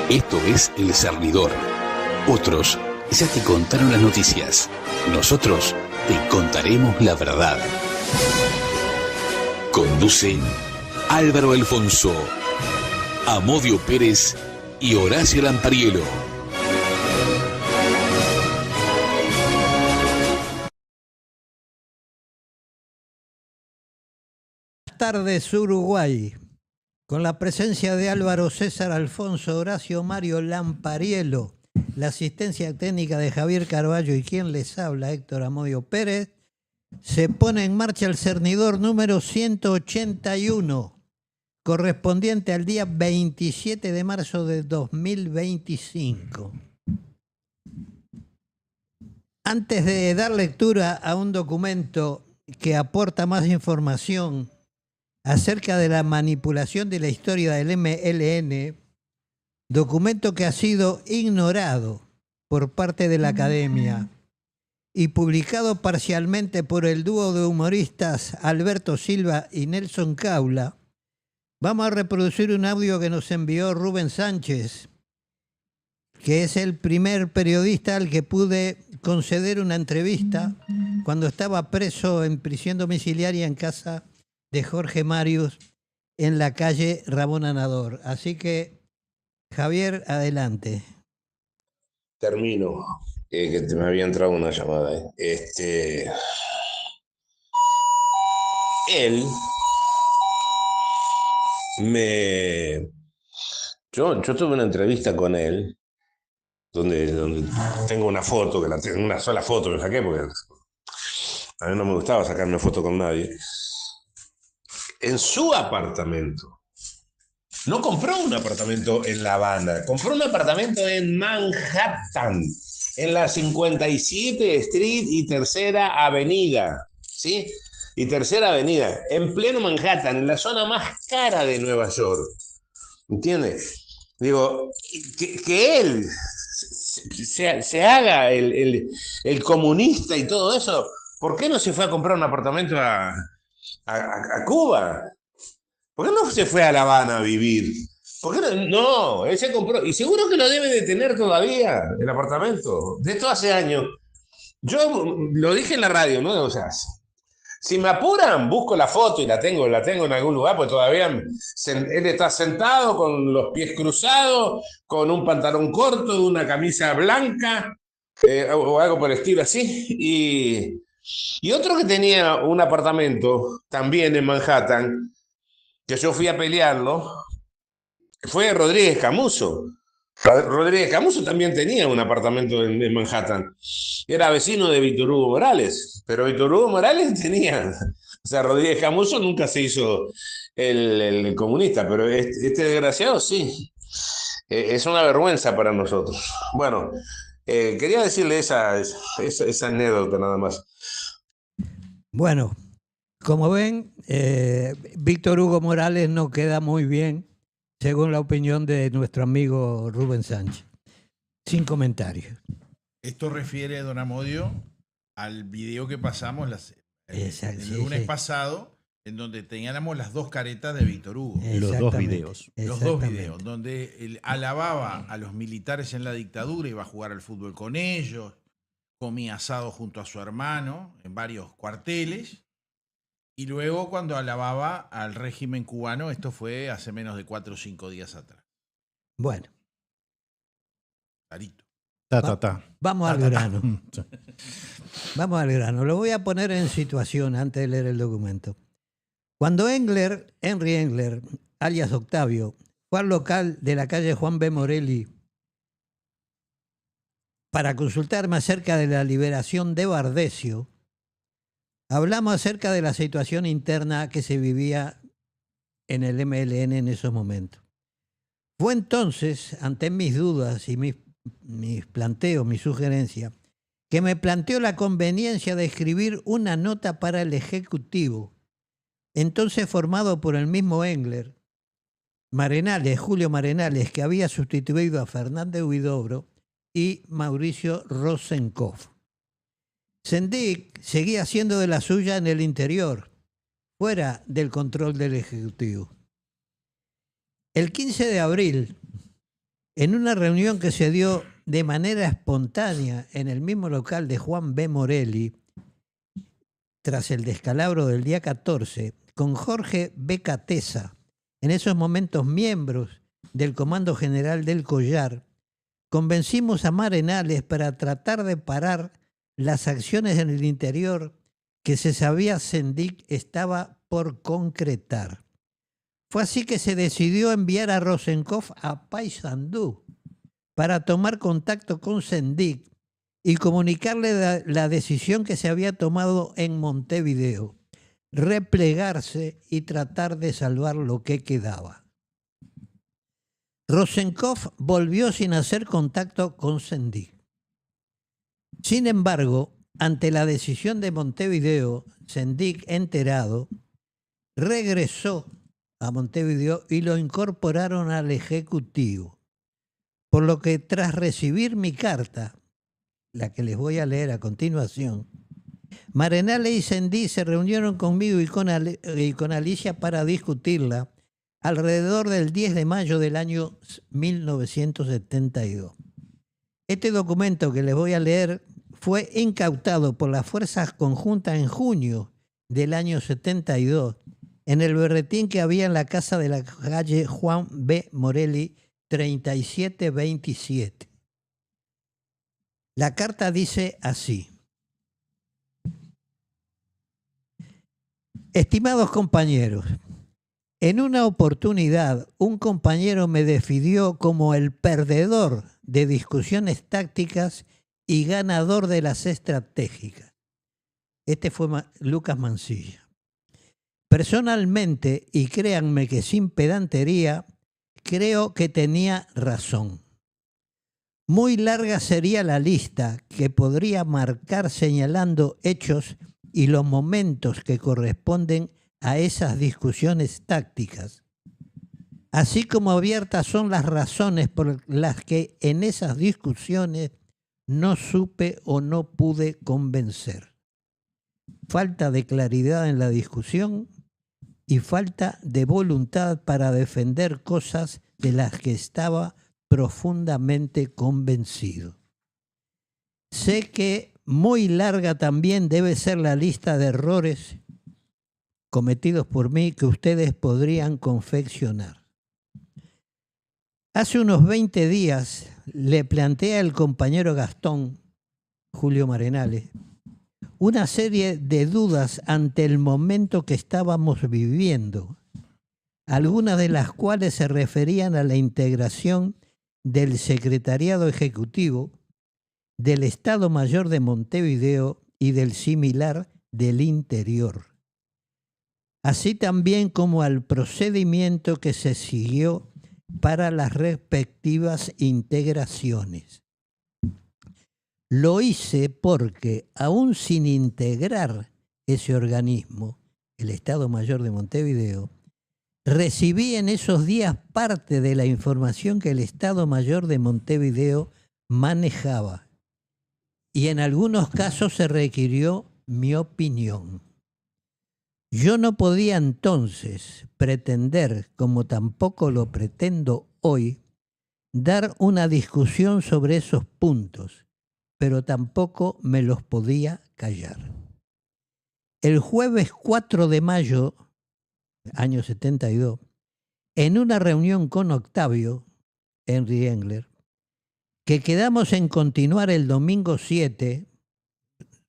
Esto es El Cernidor. Otros ya te contaron las noticias. Nosotros te contaremos la verdad. Conduce Álvaro Alfonso, Amodio Pérez y Horacio Lampariello. Buenas tardes, Uruguay. Con la presencia de Álvaro César Alfonso, Horacio Mario Lampariello, la asistencia técnica de Javier Carballo y quien les habla, Héctor Amodio Pérez, se pone en marcha el cernidor número 181, correspondiente al día 27 de marzo de 2025. Antes de dar lectura a un documento que aporta más información acerca de la manipulación de la historia del MLN, documento que ha sido ignorado por parte de la academia y publicado parcialmente por el dúo de humoristas Alberto Silva y Nelson Caula, vamos a reproducir un audio que nos envió Rubén Sánchez, que es el primer periodista al que pude conceder una entrevista cuando estaba preso en prisión domiciliaria en casa de Jorge Marius en la calle Ramón Anador. Así que, Javier, adelante. Termino, que me había entrado una llamada. Él Yo tuve una entrevista con él, donde tengo una foto, una sola foto que saqué, porque a mí no me gustaba sacarme foto con nadie. En su apartamento. No compró un apartamento en La Habana, compró un apartamento en Manhattan, en la 57 Street y Tercera Avenida, ¿sí? Y Tercera Avenida, en pleno Manhattan, en la zona más cara de Nueva York. ¿Entiendes? Digo, que él se haga el comunista y todo eso, ¿por qué no se fue a comprar un apartamento a Cuba? ¿Por qué no se fue a La Habana a vivir? ¿Por qué no? No, él se compró. Y seguro que lo debe de tener todavía, el apartamento. De esto hace años. Yo lo dije en la radio, ¿no? O sea, si me apuran, busco la foto y la tengo en algún lugar, pues todavía él está sentado con los pies cruzados, con un pantalón corto, una camisa blanca, o algo por el estilo así. Y otro que tenía un apartamento también en Manhattan, que yo fui a pelearlo, fue Rodríguez Camuso. Rodríguez Camuso también tenía un apartamento en Manhattan. Era vecino de Víctor Hugo Morales, pero Víctor Hugo Morales tenía... O sea, Rodríguez Camuso nunca se hizo el comunista, pero este desgraciado sí. Es una vergüenza para nosotros. Bueno, quería decirle esa anécdota nada más. Bueno, como ven, Víctor Hugo Morales no queda muy bien, según la opinión de nuestro amigo Rubén Sánchez. Sin comentarios. Esto refiere, don Amodio, al video que pasamos el lunes pasado, en donde teníamos las dos caretas de Víctor Hugo. Los dos videos. Los dos videos, donde él alababa a los militares en la dictadura, iba a jugar al fútbol con ellos, comía asado junto a su hermano en varios cuarteles. Y luego cuando alababa al régimen cubano, esto fue hace menos de 4 o 5 días atrás. Bueno. Clarito. Vamos al grano. Vamos al grano. Lo voy a poner en situación antes de leer el documento. Cuando Henry Engler, alias Octavio, fue al local de la calle Juan B. Morelli para consultarme acerca de la liberación de Bardesio, hablamos acerca de la situación interna que se vivía en el MLN en esos momentos. Fue entonces, ante mis dudas y mis planteos, mis sugerencias, que me planteó la conveniencia de escribir una nota para el Ejecutivo, entonces formado por el mismo Engler, Julio Marenales, que había sustituido a Fernández Huidobro, y Mauricio Rosenkopf. Sendik seguía haciendo de la suya en el interior, fuera del control del Ejecutivo. El 15 de abril En una reunión que se dio de manera espontánea en el mismo local de Juan B. Morelli, tras el descalabro del día 14, con Jorge B. Catesa, en esos momentos miembros del Comando General del Collar, convencimos a Marenales para tratar de parar las acciones en el interior que se sabía Sendik estaba por concretar. Fue así que se decidió enviar a Rosenkopf a Paysandú para tomar contacto con Sendik y comunicarle la decisión que se había tomado en Montevideo, replegarse y tratar de salvar lo que quedaba. Rosenkopf volvió sin hacer contacto con Sendik. Sin embargo, ante la decisión de Montevideo, Sendik, enterado, regresó a Montevideo y lo incorporaron al Ejecutivo. Por lo que tras recibir mi carta, la que les voy a leer a continuación, Marenales y Sendik se reunieron conmigo y con Alicia para discutirla alrededor del 10 de mayo del año 1972. Este documento que les voy a leer fue incautado por las Fuerzas Conjuntas en junio del año 72 en el berretín que había en la casa de la calle Juan B. Morelli 3727. La carta dice así: Estimados compañeros, en una oportunidad un compañero me definió como el perdedor de discusiones tácticas y ganador de las estratégicas. Este fue Lucas Mansilla. Personalmente, y créanme que sin pedantería, creo que tenía razón. Muy larga sería la lista que podría marcar señalando hechos y los momentos que corresponden a esas discusiones tácticas, así como abiertas son las razones por las que en esas discusiones no supe o no pude convencer. Falta de claridad en la discusión y falta de voluntad para defender cosas de las que estaba profundamente convencido. Sé que muy larga también debe ser la lista de errores cometidos por mí que ustedes podrían confeccionar. Hace unos 20 días le planteé al compañero Gastón, Julio Marenales, una serie de dudas ante el momento que estábamos viviendo, algunas de las cuales se referían a la integración del Secretariado Ejecutivo, del Estado Mayor de Montevideo y del similar del Interior, así también como al procedimiento que se siguió para las respectivas integraciones. Lo hice porque, aún sin integrar ese organismo, el Estado Mayor de Montevideo, recibí en esos días parte de la información que el Estado Mayor de Montevideo manejaba y en algunos casos se requirió mi opinión. Yo no podía entonces pretender, como tampoco lo pretendo hoy, dar una discusión sobre esos puntos, pero tampoco me los podía callar. El jueves 4 de mayo, año 72, en una reunión con Octavio, Henry Engler, que quedamos en continuar el domingo 7,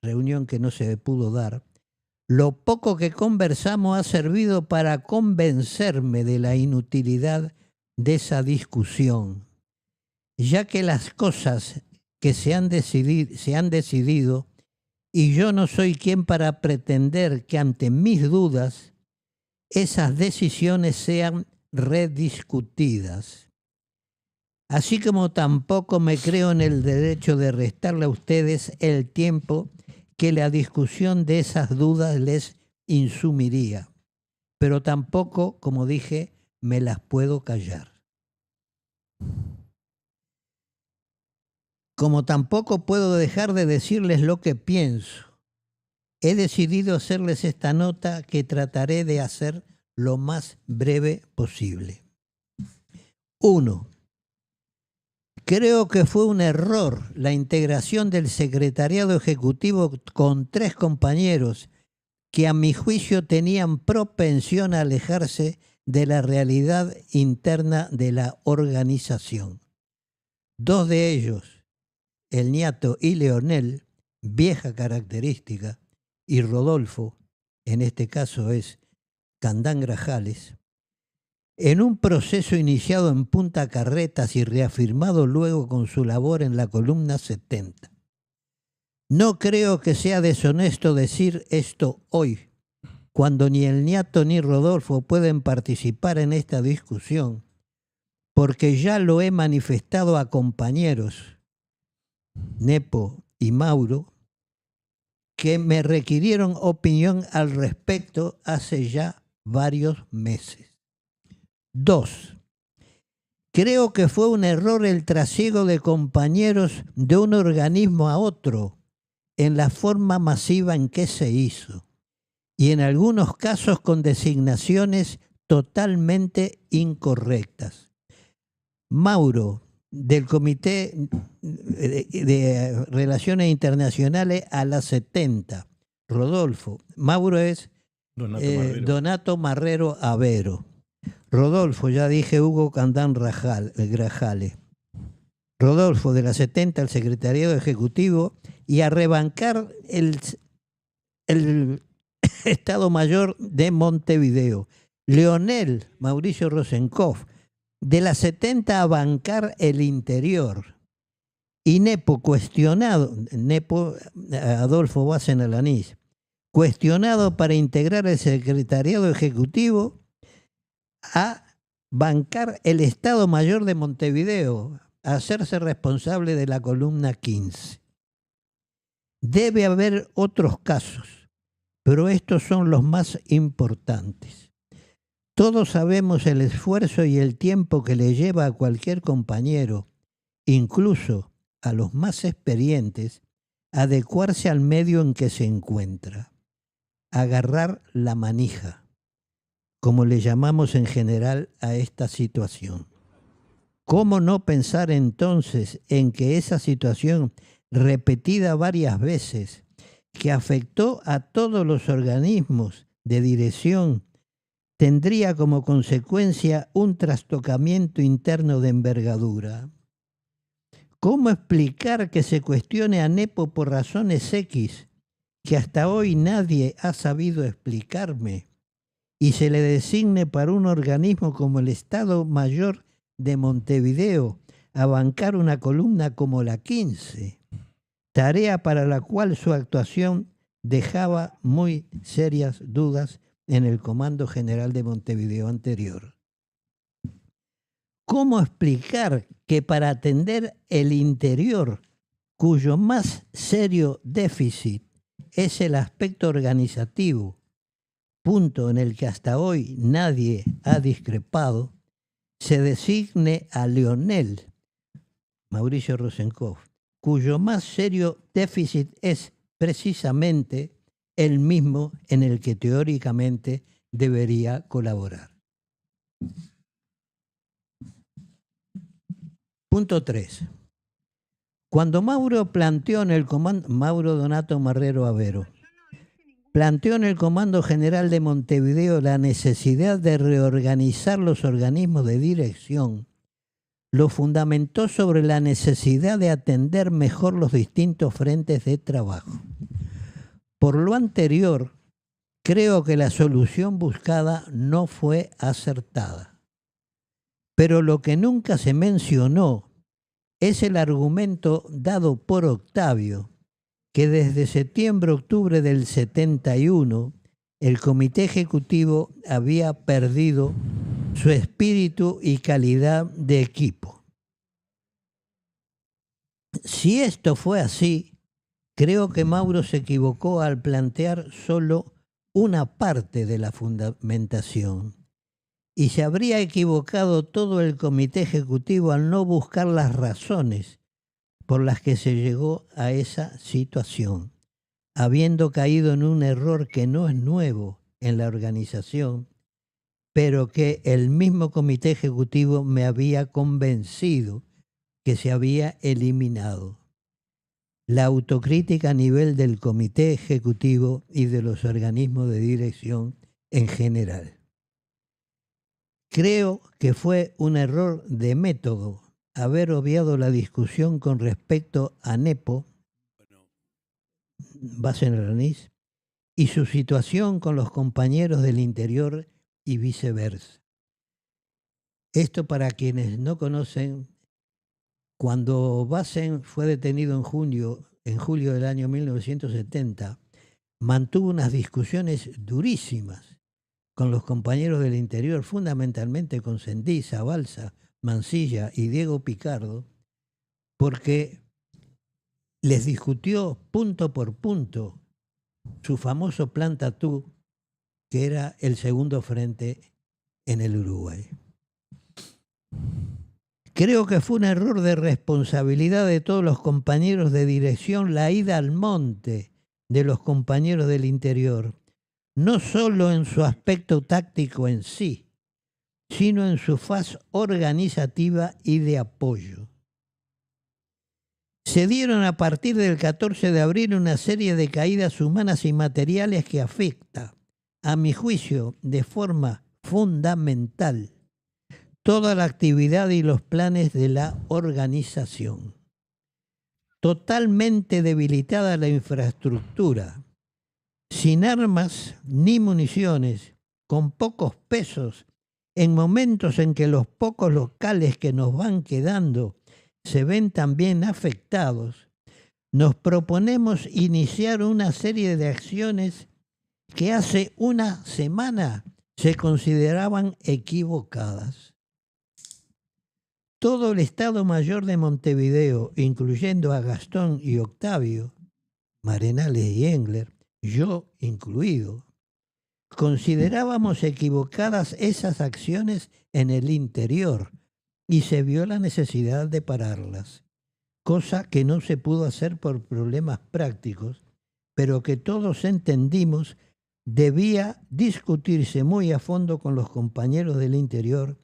reunión que no se pudo dar, lo poco que conversamos ha servido para convencerme de la inutilidad de esa discusión, ya que las cosas que se han decidido y yo no soy quien para pretender que ante mis dudas esas decisiones sean rediscutidas. Así como tampoco me creo en el derecho de restarle a ustedes el tiempo que la discusión de esas dudas les insumiría, pero tampoco, como dije, me las puedo callar. Como tampoco puedo dejar de decirles lo que pienso, he decidido hacerles esta nota que trataré de hacer lo más breve posible. 1. Creo que fue un error la integración del secretariado ejecutivo con 3 compañeros que a mi juicio tenían propensión a alejarse de la realidad interna de la organización. 2 de ellos, el Niato y Leonel, vieja característica, y Rodolfo, en este caso es Candán Grajales, en un proceso iniciado en Punta Carretas y reafirmado luego con su labor en la columna 70. No creo que sea deshonesto decir esto hoy, cuando ni el Niato ni Rodolfo pueden participar en esta discusión, porque ya lo he manifestado a compañeros, Nepo y Mauro, que me requirieron opinión al respecto hace ya varios meses. 2. Creo que fue un error el trasiego de compañeros de un organismo a otro en la forma masiva en que se hizo y en algunos casos con designaciones totalmente incorrectas. Mauro, del Comité de Relaciones Internacionales a la 70. Rodolfo. Mauro es Donato Marrero Avero. Rodolfo, ya dije, Hugo Candán Grajales. Rodolfo, de la 70 al Secretariado Ejecutivo, y a rebancar el Estado Mayor de Montevideo. Leonel Mauricio Rosenkopf, de la 70 a bancar el interior. Y Nepo, cuestionado, Nepo Adolfo Bárcena Alanís, cuestionado para integrar el Secretariado Ejecutivo a bancar el Estado Mayor de Montevideo, a hacerse responsable de la columna 15. Debe haber otros casos, pero estos son los más importantes. Todos sabemos el esfuerzo y el tiempo que le lleva a cualquier compañero, incluso a los más experientes, adecuarse al medio en que se encuentra, agarrar la manija, como le llamamos en general a esta situación. ¿Cómo no pensar entonces en que esa situación, repetida varias veces, que afectó a todos los organismos de dirección, tendría como consecuencia un trastocamiento interno de envergadura? ¿Cómo explicar que se cuestione a Nepo por razones X que hasta hoy nadie ha sabido explicarme y se le designe para un organismo como el Estado Mayor de Montevideo a bancar una columna como la 15, tarea para la cual su actuación dejaba muy serias dudas en el Comando General de Montevideo anterior? ¿Cómo explicar que para atender el interior, cuyo más serio déficit es el aspecto organizativo, punto en el que hasta hoy nadie ha discrepado, se designe a Leonel Mauricio Rosenkopf, cuyo más serio déficit es precisamente el mismo en el que teóricamente debería colaborar? Punto 3. Cuando Mauro planteó en el comando, Mauro Donato Marrero Avero, planteó en el Comando General de Montevideo la necesidad de reorganizar los organismos de dirección, lo fundamentó sobre la necesidad de atender mejor los distintos frentes de trabajo. Por lo anterior, creo que la solución buscada no fue acertada. Pero lo que nunca se mencionó es el argumento dado por Octavio, que desde septiembre-octubre del 71 el Comité Ejecutivo había perdido su espíritu y calidad de equipo. Si esto fue así, creo que Mauro se equivocó al plantear solo una parte de la fundamentación. Y se habría equivocado todo el Comité Ejecutivo al no buscar las razones por las que se llegó a esa situación, habiendo caído en un error que no es nuevo en la organización, pero que el mismo Comité Ejecutivo me había convencido que se había eliminado. La autocrítica a nivel del comité ejecutivo y de los organismos de dirección en general. Creo que fue un error de método haber obviado la discusión con respecto a Nepo, Bassenrenis, y su situación con los compañeros del interior y viceversa. Esto, para quienes no conocen, cuando Bassen fue detenido en julio del año 1970, mantuvo unas discusiones durísimas con los compañeros del interior, fundamentalmente con Sendiza, Balsa, Mansilla y Diego Picardo, porque les discutió punto por punto su famoso Plan Tatú, que era el segundo frente en el Uruguay. Creo que fue un error de responsabilidad de todos los compañeros de dirección la ida al monte de los compañeros del interior, no solo en su aspecto táctico en sí, sino en su faz organizativa y de apoyo. Se dieron a partir del 14 de abril una serie de caídas humanas y materiales que afecta, a mi juicio, de forma fundamental, toda la actividad y los planes de la organización. Totalmente debilitada la infraestructura, sin armas ni municiones, con pocos pesos, en momentos en que los pocos locales que nos van quedando se ven también afectados, nos proponemos iniciar una serie de acciones que hace una semana se consideraban equivocadas. Todo el Estado Mayor de Montevideo, incluyendo a Gastón y Octavio, Marenales y Engler, yo incluido, considerábamos equivocadas esas acciones en el interior y se vio la necesidad de pararlas, cosa que no se pudo hacer por problemas prácticos, pero que todos entendimos debía discutirse muy a fondo con los compañeros del interior,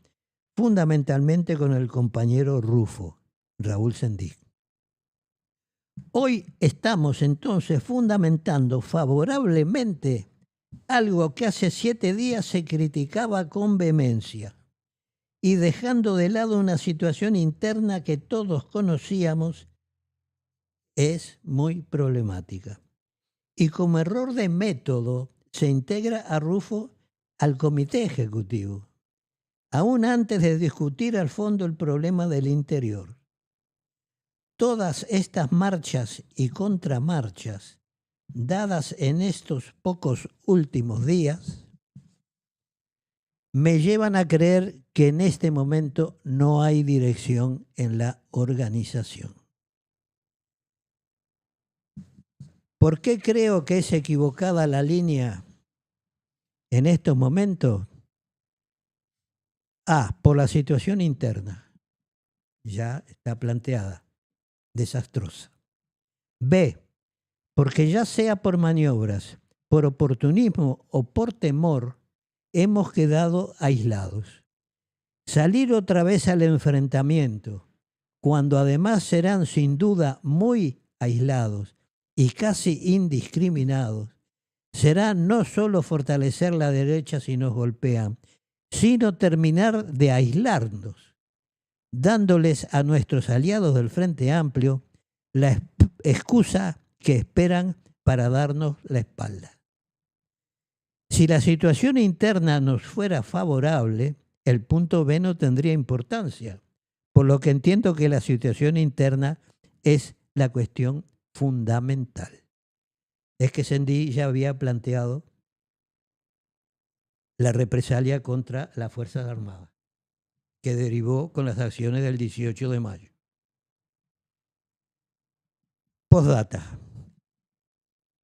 fundamentalmente con el compañero Rufo, Raúl Sendic. Hoy estamos entonces fundamentando favorablemente algo que hace 7 días se criticaba con vehemencia y dejando de lado una situación interna que todos conocíamos es muy problemática. Y como error de método se integra a Rufo al comité ejecutivo, aún antes de discutir al fondo el problema del interior. Todas estas marchas y contramarchas dadas en estos pocos últimos días me llevan a creer que en este momento no hay dirección en la organización. ¿Por qué creo que es equivocada la línea en estos momentos? A, por la situación interna, ya está planteada, desastrosa. B, porque ya sea por maniobras, por oportunismo o por temor, hemos quedado aislados. Salir otra vez al enfrentamiento, cuando además serán sin duda muy aislados y casi indiscriminados, será no solo fortalecer la derecha si nos golpean, sino terminar de aislarnos, dándoles a nuestros aliados del Frente Amplio la excusa que esperan para darnos la espalda. Si la situación interna nos fuera favorable, el punto B no tendría importancia, por lo que entiendo que la situación interna es la cuestión fundamental. Es que Sendic ya había planteado la represalia contra las Fuerzas Armadas, que derivó con las acciones del 18 de mayo. Postdata.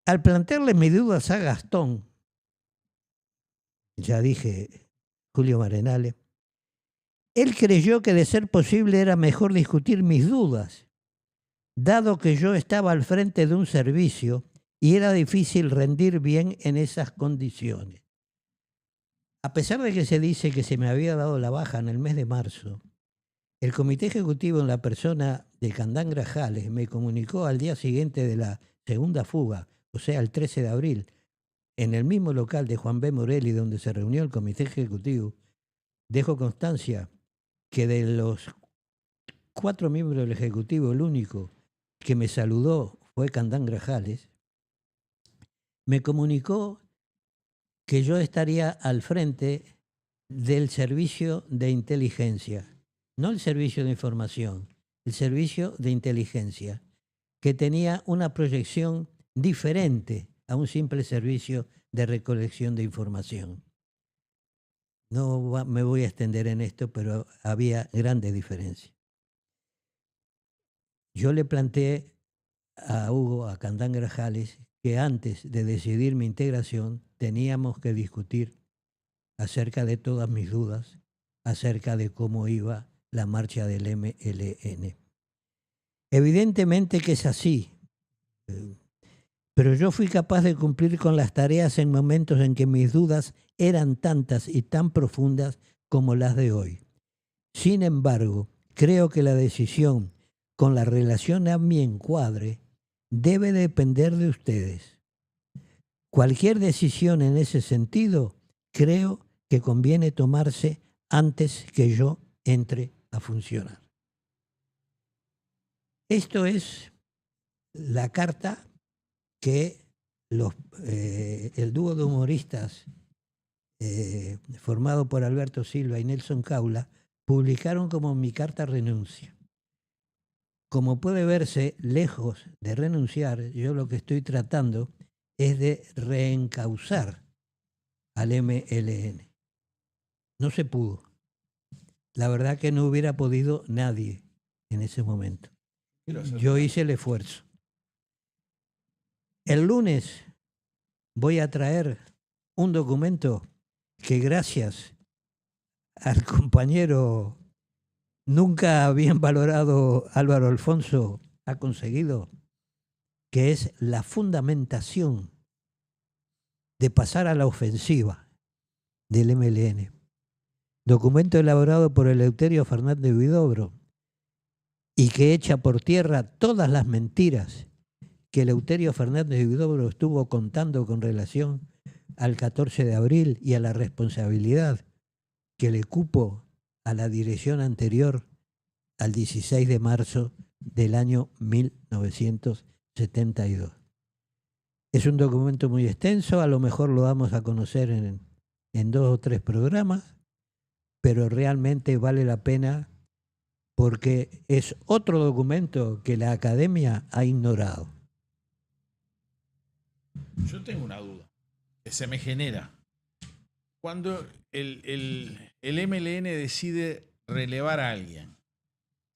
Al plantearle mis dudas a Gastón, ya dije Julio Marenales, él creyó que de ser posible era mejor discutir mis dudas, dado que yo estaba al frente de un servicio y era difícil rendir bien en esas condiciones. A pesar de que se dice que se me había dado la baja en el mes de marzo, El comité ejecutivo en la persona de Candán Grajales me comunicó al día siguiente de la segunda fuga, o sea, el 13 de abril, en el mismo local de Juan B. Morelli donde se reunió el comité ejecutivo. Dejo constancia que de los 4 miembros del ejecutivo, el único que me saludó fue Candán Grajales. Me comunicó que yo estaría al frente del servicio de inteligencia, no el servicio de información, el servicio de inteligencia, que tenía una proyección diferente a un simple servicio de recolección de información. No me voy a extender en esto, pero había grandes diferencias. Yo le planteé a Hugo, a Candán Grajales, que antes de decidir mi integración teníamos que discutir acerca de todas mis dudas, acerca de cómo iba la marcha del MLN. Evidentemente que es así, pero yo fui capaz de cumplir con las tareas en momentos en que mis dudas eran tantas y tan profundas como las de hoy. Sin embargo, creo que la decisión con la relación a mi encuadre debe depender de ustedes. Cualquier decisión en ese sentido, creo que conviene tomarse antes que yo entre a funcionar. Esto es la carta que el dúo de humoristas formado por Alberto Silva y Nelson Caula publicaron como mi carta renuncia. Como puede verse, lejos de renunciar, yo lo que estoy tratando es de reencauzar al MLN. No se pudo. La verdad que no hubiera podido nadie en ese momento. Yo hice el esfuerzo. El lunes voy a traer un documento que gracias al compañero nunca bien valorado Álvaro Alfonso ha conseguido, que es la fundamentación de pasar a la ofensiva del MLN. Documento elaborado por Eleuterio Fernández Huidobro y que echa por tierra todas las mentiras que Eleuterio Fernández Huidobro estuvo contando con relación al 14 de abril y a la responsabilidad que le cupo a la dirección anterior al 16 de marzo del año 1972. Es un documento muy extenso, a lo mejor lo vamos a conocer en 2 o 3 programas, pero realmente vale la pena porque es otro documento que la academia ha ignorado. Yo tengo una duda que se me genera. Cuando el MLN decide relevar a alguien,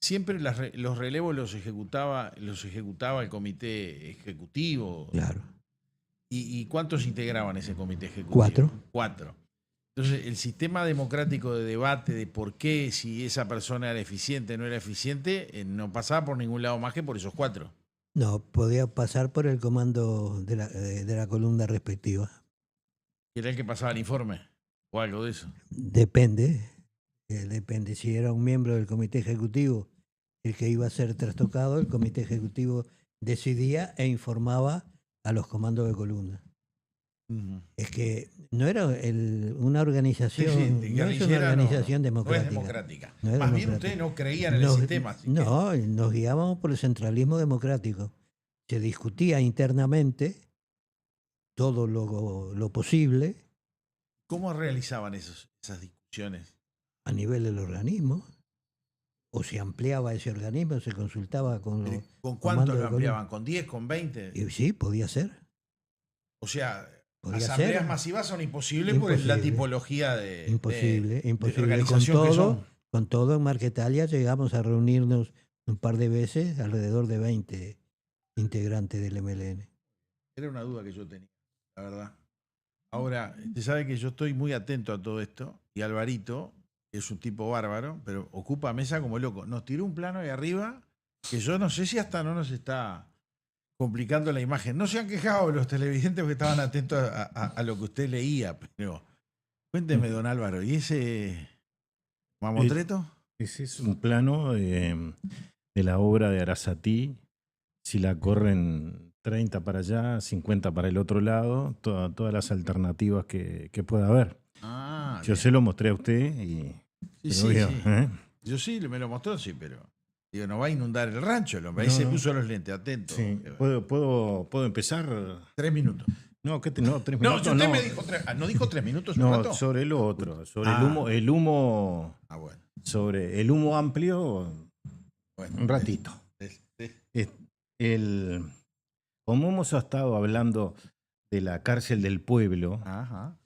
siempre los relevos los ejecutaba el comité ejecutivo. Claro. ¿Y cuántos integraban ese comité ejecutivo? 4. 4. Entonces, el sistema democrático de debate de por qué, si esa persona era eficiente o no era eficiente, no pasaba por ningún lado más que por esos 4. No, podía pasar por el comando de la columna respectiva. ¿Era el que pasaba el informe? ¿O algo de eso? Depende. Depende. Si era un miembro del comité ejecutivo el que iba a ser trastocado, el comité ejecutivo decidía e informaba a los comandos de columna. Uh-huh. Es que no era una organización, no es una organización democrática. No es democrática. No es Más democrática. bien ustedes no creían en el sistema. No, nos guiábamos por el centralismo democrático. Se discutía internamente todo lo posible. ¿Cómo realizaban esas discusiones? A nivel del organismo. O se ampliaba ese organismo, se consultaba con los... ¿Con cuánto lo ampliaban? ¿Con 10, con 20? Y sí, podía ser. O sea, podía asambleas ser. Masivas son imposibles por la tipología de imposible. De organización que son. Con todo en Marquetalia llegamos a reunirnos un par de veces, alrededor de 20 integrantes del MLN. Era una duda que yo tenía, la verdad. Ahora, usted sabe que yo estoy muy atento a todo esto, y Alvarito es un tipo bárbaro, pero ocupa mesa como loco. Nos tiró un plano ahí arriba que yo no sé si hasta no nos está complicando la imagen. No se han quejado los televidentes porque estaban atentos a lo que usted leía, pero cuénteme, don Álvaro, ¿y ese mamotreto? Ese es un plano de la obra de Arasatí. Si la corren 30 para allá, 50 para el otro lado, todas las alternativas que pueda haber. Yo Bien. se lo mostré a usted y Sí, lo vio, sí. ¿eh? Yo sí, me lo mostró, sí, pero digo, no va a inundar el rancho el hombre. Ahí No, se no. puso los lentes, atento. Sí. ¿Puedo empezar? 3 minutos. No, 3 No, minutos. usted me dijo ¿no dijo 3 minutos un No, rato? sobre lo otro, sobre Ah. el humo, Bueno. sobre el humo amplio, Bueno. un ratito. Sí. Como hemos estado hablando de la cárcel del pueblo, Ajá.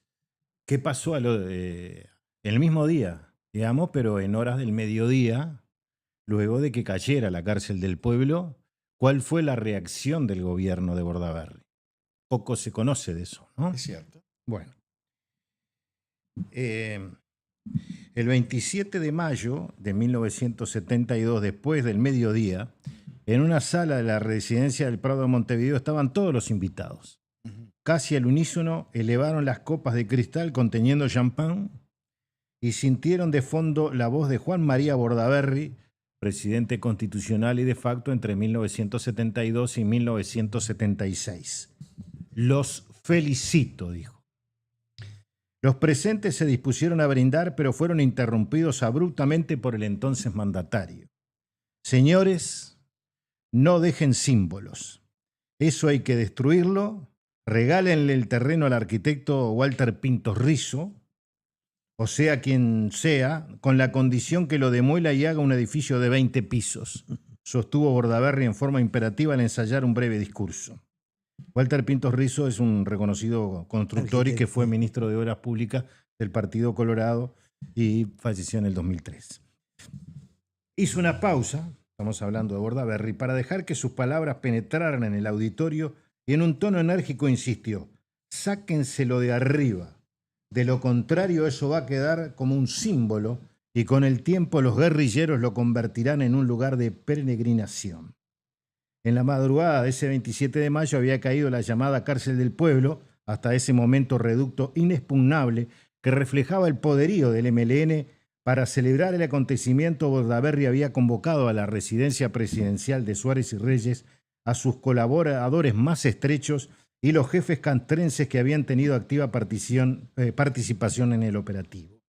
¿qué pasó el mismo día, digamos, pero en horas del mediodía, luego de que cayera la cárcel del pueblo? ¿Cuál fue la reacción del gobierno de Bordaberry? Poco se conoce de eso, ¿no? Es cierto. Bueno. El 27 de mayo de 1972, después del mediodía, en una sala de la residencia del Prado de Montevideo estaban todos los invitados. Casi al unísono elevaron las copas de cristal conteniendo champán y sintieron de fondo la voz de Juan María Bordaberry, presidente constitucional y de facto entre 1972 y 1976. Los felicito, dijo. Los presentes se dispusieron a brindar, pero fueron interrumpidos abruptamente por el entonces mandatario. Señores, no dejen símbolos. Eso hay que destruirlo. Regálenle el terreno al arquitecto Walter Pintos Rizo, o sea quien sea, con la condición que lo demuela y haga un edificio de 20 pisos, sostuvo Bordaberry en forma imperativa al ensayar un breve discurso. Walter Pintos Rizo es un reconocido constructor y que fue ministro de Obras Públicas del Partido Colorado y falleció en el 2003. Hizo una pausa, estamos hablando de Bordaberry, para dejar que sus palabras penetraran en el auditorio y en un tono enérgico insistió: sáquenselo de arriba. De lo contrario, eso va a quedar como un símbolo y con el tiempo los guerrilleros lo convertirán en un lugar de peregrinación. En la madrugada de ese 27 de mayo había caído la llamada cárcel del pueblo, hasta ese momento reducto inexpugnable que reflejaba el poderío del MLN. Para celebrar el acontecimiento, Bordaberry había convocado a la residencia presidencial de Suárez y Reyes a sus colaboradores más estrechos y los jefes castrenses que habían tenido activa participación en el operativo.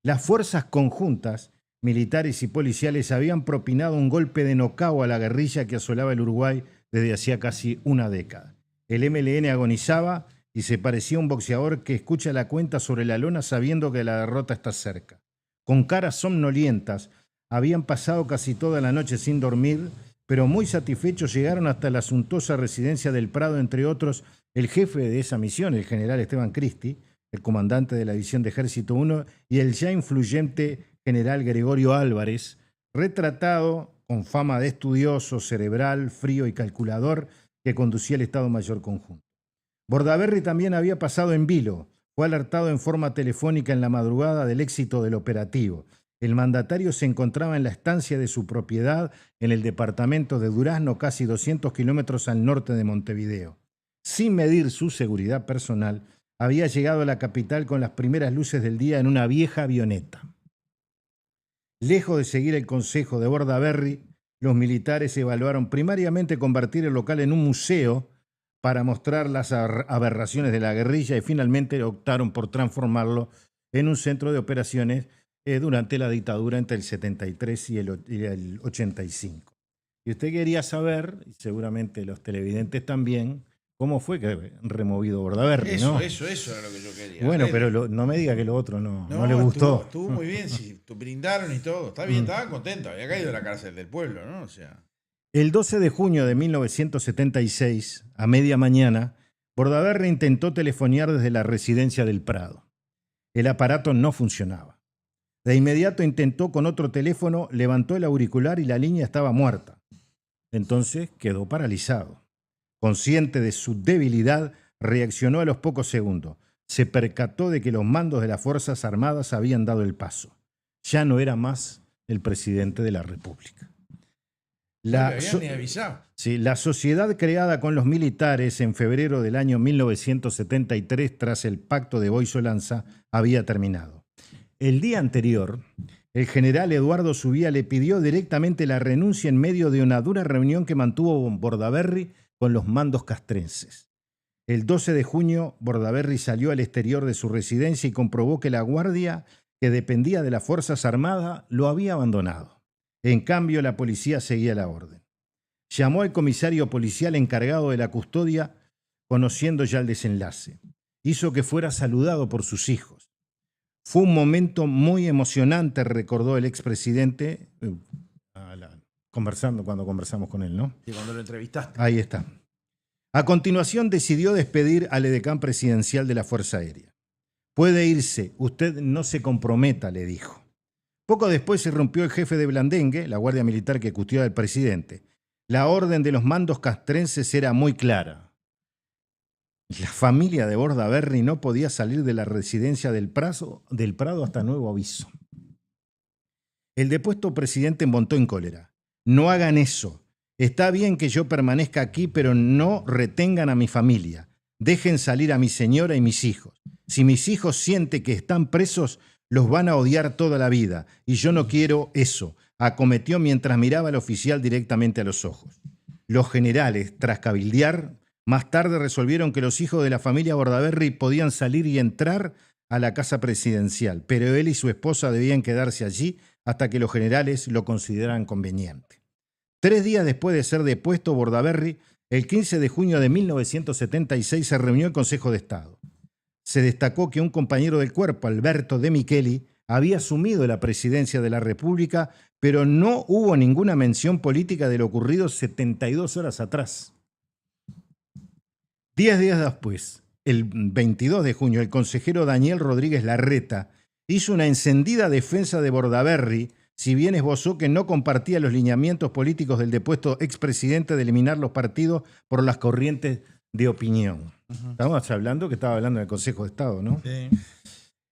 Las fuerzas conjuntas, militares y policiales, habían propinado un golpe de nocao a la guerrilla que asolaba el Uruguay desde hacía casi una década. El MLN agonizaba y se parecía a un boxeador que escucha la cuenta sobre la lona sabiendo que la derrota está cerca. Con caras somnolientas, habían pasado casi toda la noche sin dormir, pero muy satisfechos llegaron hasta la suntuosa residencia del Prado, entre otros el jefe de esa misión, el general Esteban Cristi, el comandante de la División de Ejército 1, y el ya influyente general Gregorio Álvarez, retratado con fama de estudioso, cerebral, frío y calculador, que conducía el Estado Mayor Conjunto. Bordaberry también había pasado en vilo. Fue alertado en forma telefónica en la madrugada del éxito del operativo. El mandatario se encontraba en la estancia de su propiedad en el departamento de Durazno, casi 200 kilómetros al norte de Montevideo. Sin medir su seguridad personal, había llegado a la capital con las primeras luces del día en una vieja avioneta. Lejos de seguir el consejo de Bordaberry, los militares evaluaron primariamente convertir el local en un museo para mostrar las aberraciones de la guerrilla y finalmente optaron por transformarlo en un centro de operaciones durante la dictadura entre el 73 y el 85. Y usted quería saber, y seguramente los televidentes también, cómo fue que removido Bordaberry, ¿no? Eso era lo que yo quería. Bueno, pero no me diga que lo otro no le estuvo- gustó. Estuvo muy bien, sí, brindaron y todo. Está bien, estaban contentos. Había caído la cárcel del pueblo, ¿no? O sea. El 12 de junio de 1976, a media mañana, Bordaberry intentó telefonear desde la residencia del Prado. El aparato no funcionaba. De inmediato intentó con otro teléfono, levantó el auricular y la línea estaba muerta. Entonces quedó paralizado. Consciente de su debilidad, reaccionó a los pocos segundos. Se percató de que los mandos de las Fuerzas Armadas habían dado el paso. Ya no era más el presidente de la República. No le habían ni avisado. Sí, la sociedad creada con los militares en febrero del año 1973 tras el pacto de Boy-Solanza había terminado. El día anterior, el general Eduardo Subía le pidió directamente la renuncia en medio de una dura reunión que mantuvo Bordaberry con los mandos castrenses. El 12 de junio, Bordaberry salió al exterior de su residencia y comprobó que la guardia, que dependía de las Fuerzas Armadas, lo había abandonado. En cambio, la policía seguía la orden. Llamó al comisario policial encargado de la custodia, conociendo ya el desenlace. Hizo que fuera saludado por sus hijos. Fue un momento muy emocionante, recordó el expresidente, cuando conversamos con él, ¿no? Sí, cuando lo entrevistaste. Ahí está. A continuación decidió despedir al edecán presidencial de la Fuerza Aérea. Puede irse, usted no se comprometa, le dijo. Poco después se irrumpió el jefe de Blandengue, la guardia militar que custodiaba al presidente. La orden de los mandos castrenses era muy clara. La familia de Bordaberry no podía salir de la residencia del Prado hasta nuevo aviso. El depuesto presidente montó en cólera. No hagan eso. Está bien que yo permanezca aquí, pero no retengan a mi familia. Dejen salir a mi señora y mis hijos. Si mis hijos sienten que están presos, los van a odiar toda la vida. Y yo no quiero eso, acometió mientras miraba al oficial directamente a los ojos. Los generales, tras cabildear, más tarde resolvieron que los hijos de la familia Bordaberry podían salir y entrar a la casa presidencial, pero él y su esposa debían quedarse allí hasta que los generales lo consideraran conveniente. 3 días después de ser depuesto, Bordaberry, el 15 de junio de 1976, se reunió el Consejo de Estado. Se destacó que un compañero del cuerpo, Alberto De Micheli, había asumido la presidencia de la República, pero no hubo ninguna mención política de lo ocurrido 72 horas atrás. 10 días después, el 22 de junio, el consejero Daniel Rodríguez Larreta hizo una encendida defensa de Bordaberry, si bien esbozó que no compartía los lineamientos políticos del depuesto expresidente de eliminar los partidos por las corrientes de opinión. Estamos hablando que estaba hablando del Consejo de Estado, ¿no? Sí.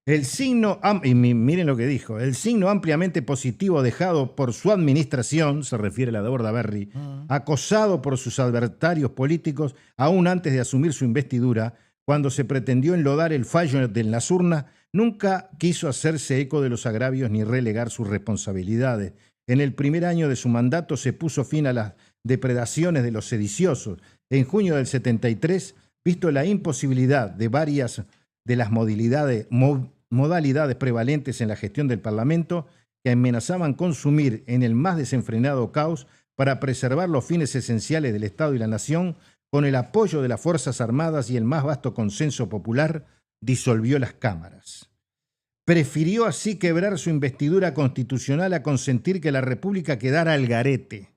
El signo, y miren lo que dijo, el signo ampliamente positivo dejado por su administración, se refiere a la de Bordaberry, acosado por sus adversarios políticos aún antes de asumir su investidura, cuando se pretendió enlodar el fallo de las urnas, nunca quiso hacerse eco de los agravios ni relegar sus responsabilidades. En el primer año de su mandato se puso fin a las depredaciones de los sediciosos. En junio del 73, visto la imposibilidad de varias de las modalidades prevalentes en la gestión del Parlamento, que amenazaban consumir en el más desenfrenado caos para preservar los fines esenciales del Estado y la nación, con el apoyo de las Fuerzas Armadas y el más vasto consenso popular, disolvió las cámaras. Prefirió así quebrar su investidura constitucional a consentir que la República quedara al garete.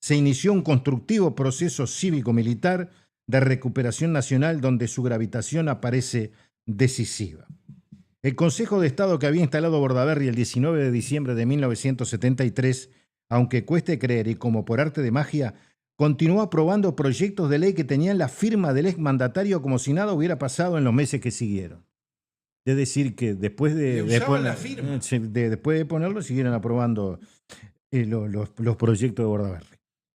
Se inició un constructivo proceso cívico-militar de recuperación nacional donde su gravitación aparece decisiva. El Consejo de Estado que había instalado Bordaberry el 19 de diciembre de 1973, aunque cueste creer y como por arte de magia, continuó aprobando proyectos de ley que tenían la firma del exmandatario como si nada hubiera pasado en los meses que siguieron. Es decir, que después de ponerlo, siguieron aprobando los proyectos de Bordaberry.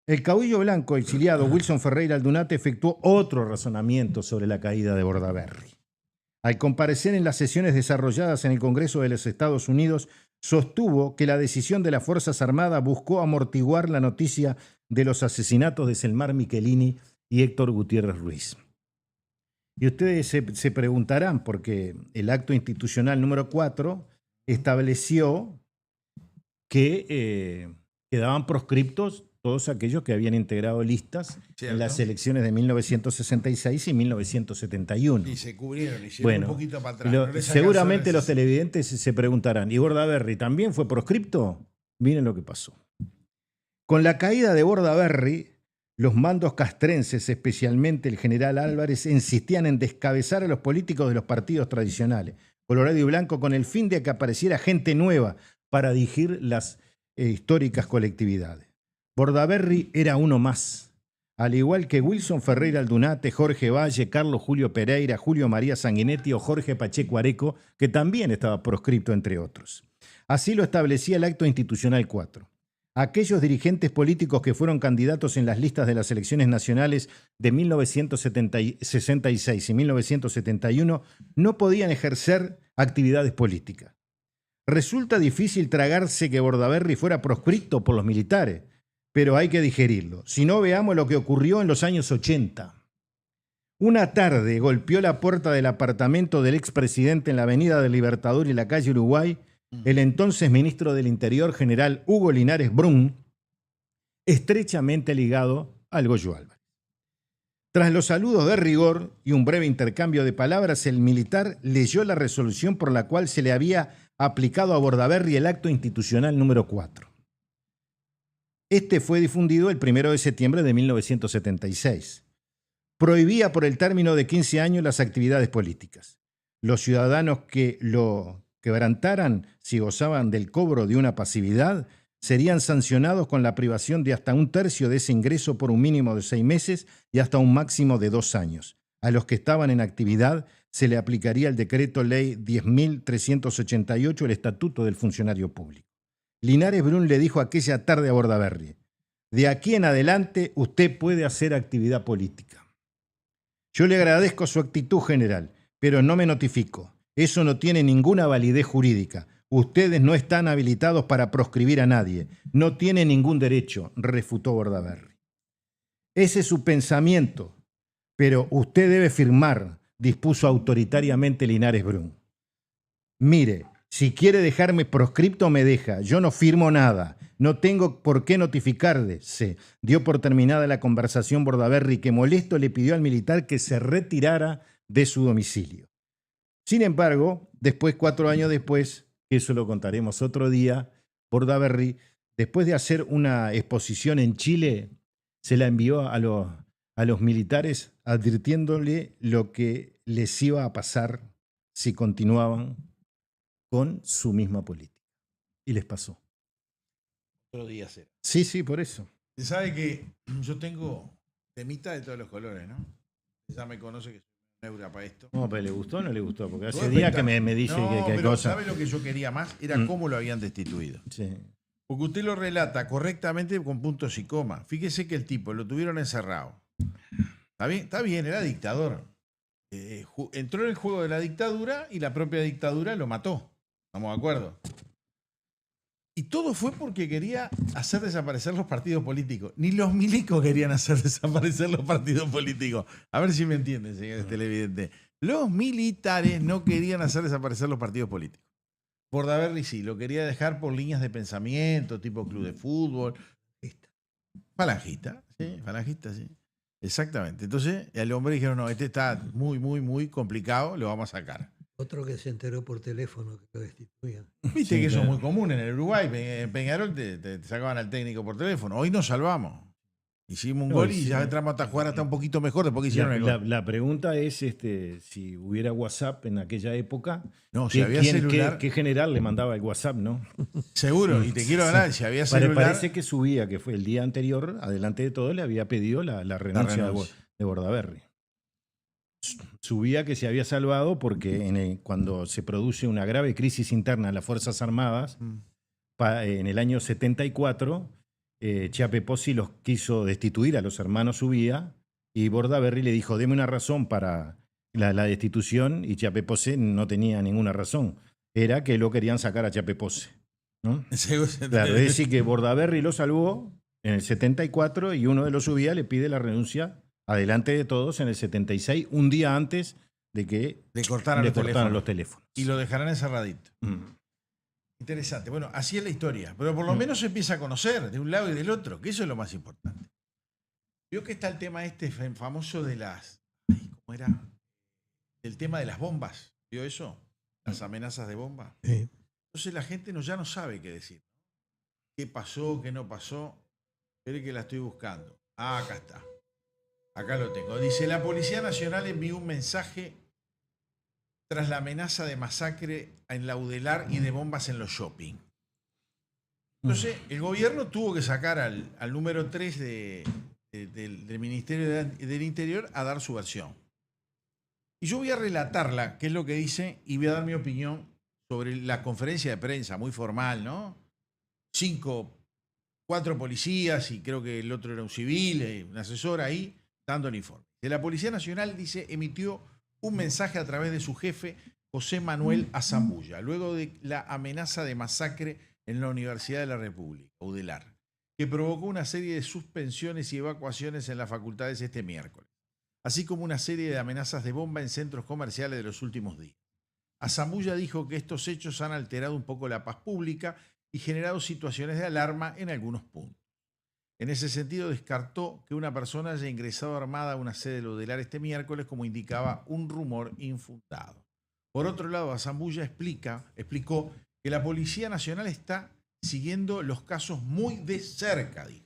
El caudillo blanco exiliado Wilson Ferreira Aldunate efectuó otro razonamiento sobre la caída de Bordaberry. Al comparecer en las sesiones desarrolladas en el Congreso de los Estados Unidos, sostuvo que la decisión de las Fuerzas Armadas buscó amortiguar la noticia de los asesinatos de Selmar Michelini y Héctor Gutiérrez Ruiz. Y ustedes se preguntarán, porque el acto institucional número 4 estableció que quedaban proscriptos todos aquellos que habían integrado listas en las elecciones de 1966 y 1971. Y se cubrieron, hicieron un poquito para atrás. Seguramente los televidentes se preguntarán, ¿y Bordaberry también fue proscripto? Miren lo que pasó. Con la caída de Bordaberry, los mandos castrenses, especialmente el general Álvarez, insistían en descabezar a los políticos de los partidos tradicionales, Colorado y Blanco, con el fin de que apareciera gente nueva para dirigir las históricas colectividades. Bordaberry era uno más, al igual que Wilson Ferreira Aldunate, Jorge Valle, Carlos Julio Pereira, Julio María Sanguinetti o Jorge Pacheco Areco, que también estaba proscripto, entre otros. Así lo establecía el Acto Institucional 4. Aquellos dirigentes políticos que fueron candidatos en las listas de las elecciones nacionales de 1966 y 1971 no podían ejercer actividades políticas. Resulta difícil tragarse que Bordaberry fuera proscripto por los militares, pero hay que digerirlo. Si no, veamos lo que ocurrió en los años 80. Una tarde golpeó la puerta del apartamento del expresidente en la Avenida del Libertador y la calle Uruguay el entonces ministro del Interior, general Hugo Linares Brun, estrechamente ligado al Goyo Álvarez. Tras los saludos de rigor y un breve intercambio de palabras, el militar leyó la resolución por la cual se le había aplicado a Bordaberry el acto institucional número 4. Este fue difundido el 1 de septiembre de 1976. Prohibía por el término de 15 años las actividades políticas. Los ciudadanos que lo quebrantaran si gozaban del cobro de una pasividad serían sancionados con la privación de hasta 1/3 de ese ingreso por un mínimo de 6 meses y hasta un máximo de 2 años. A los que estaban en actividad se le aplicaría el decreto ley 10.388, el Estatuto del Funcionario Público. Linares Brun le dijo aquella tarde a Bordaberry: de aquí en adelante usted puede hacer actividad política. Yo le agradezco su actitud, general, pero no me notifico. Eso no tiene ninguna validez jurídica. Ustedes no están habilitados para proscribir a nadie. No tienen ningún derecho, refutó Bordaberry. Ese es su pensamiento, pero usted debe firmar, dispuso autoritariamente Linares Brun. Mire, si quiere dejarme proscripto, me deja. Yo no firmo nada. No tengo por qué notificarle. Se dio por terminada la conversación Bordaberry, que molesto le pidió al militar que se retirara de su domicilio. Sin embargo, 4 años después, que eso lo contaremos otro día, Bordaberry, después de hacer una exposición en Chile, se la envió a los militares advirtiéndole lo que les iba a pasar si continuaban con su misma política. Y les pasó. Otro día será. Sí, por eso. Se sabe que yo tengo temita de todos los colores, ¿no? Ya me conoce que soy una neura para esto. No, pero ¿le gustó o no le gustó? Porque hace No, días que me dice no, que pero cosa. ¿sabe lo que yo quería más? Era cómo lo habían destituido. Sí. Porque usted lo relata correctamente con puntos y comas. Fíjese que el tipo lo tuvieron encerrado. Está bien, era dictador. Entró en el juego de la dictadura y la propia dictadura lo mató. ¿Estamos de acuerdo? Y todo fue porque quería hacer desaparecer los partidos políticos. Ni los milicos querían hacer desaparecer los partidos políticos. A ver si me entienden, señores televidentes. Los militares no querían hacer desaparecer los partidos políticos. Bordaberry sí, lo quería dejar por líneas de pensamiento, tipo club de fútbol. Falangista, sí. Exactamente. Entonces, al hombre dijeron, no, este está muy, muy, muy complicado, lo vamos a sacar. Otro que se enteró por teléfono que lo destituían. Viste Sí, que eso es claro. muy común en el Uruguay. En Peñarol te sacaban al técnico por teléfono. Hoy nos salvamos. Hicimos un No, gol y sí. ya entramos a jugar hasta un poquito mejor después que hicieron el gol. La pregunta es si hubiera WhatsApp en aquella época, No, si había celular, ¿qué general le mandaba el WhatsApp, no? seguro. Y te quiero hablar, si había celular. Parece que subía, que fue el día anterior, adelante de todo, le había pedido la renuncia de Bordaberry. Subía que se había salvado porque cuando se produce una grave crisis interna en las Fuerzas Armadas, en el año 74, Chiape Pozzi los quiso destituir a los hermanos Ubía y Bordaberry le dijo, deme una razón para la destitución, y Chiape Pozzi no tenía razón. Era que lo querían sacar a Chiape Pozzi, ¿no? Claro, es decir que Bordaberry lo salvó en el 74 y uno de los Ubía le pide la renuncia adelante de todos en el 76, un día antes de que Le cortaran los teléfonos. Y lo dejarán encerradito. Interesante. Bueno, así es la historia. Pero por lo menos se empieza a conocer de un lado y del otro, que eso es lo más importante. Vio que está el tema famoso de las... ¿Cómo era? El tema de las bombas. ¿Vio eso? Las amenazas de bomba. Sí. Entonces la gente ya no sabe qué decir. ¿Qué pasó? ¿Qué no pasó? Espere que la estoy buscando. Ah, acá está. Acá lo tengo. Dice, la Policía Nacional envió un mensaje tras la amenaza de masacre en Laudelar y de bombas en los shopping. Entonces, el gobierno tuvo que sacar al número 3 del Ministerio del Interior a dar su versión. Y yo voy a relatarla, qué es lo que dice, y voy a dar mi opinión sobre la conferencia de prensa, muy formal, ¿no? 4 policías, y creo que el otro era un civil, un asesor ahí, dando el informe. De la Policía Nacional, dice, emitió un mensaje a través de su jefe José Manuel Azambulla, luego de la amenaza de masacre en la Universidad de la República, UDELAR, que provocó una serie de suspensiones y evacuaciones en las facultades este miércoles, así como una serie de amenazas de bomba en centros comerciales de los últimos días. Azambulla dijo que estos hechos han alterado un poco la paz pública y generado situaciones de alarma en algunos puntos. En ese sentido, descartó que una persona haya ingresado armada a una sede del UDELAR este miércoles, como indicaba un rumor infundado. Por otro lado, Azambulla explicó que la Policía Nacional está siguiendo los casos muy de cerca, dijo,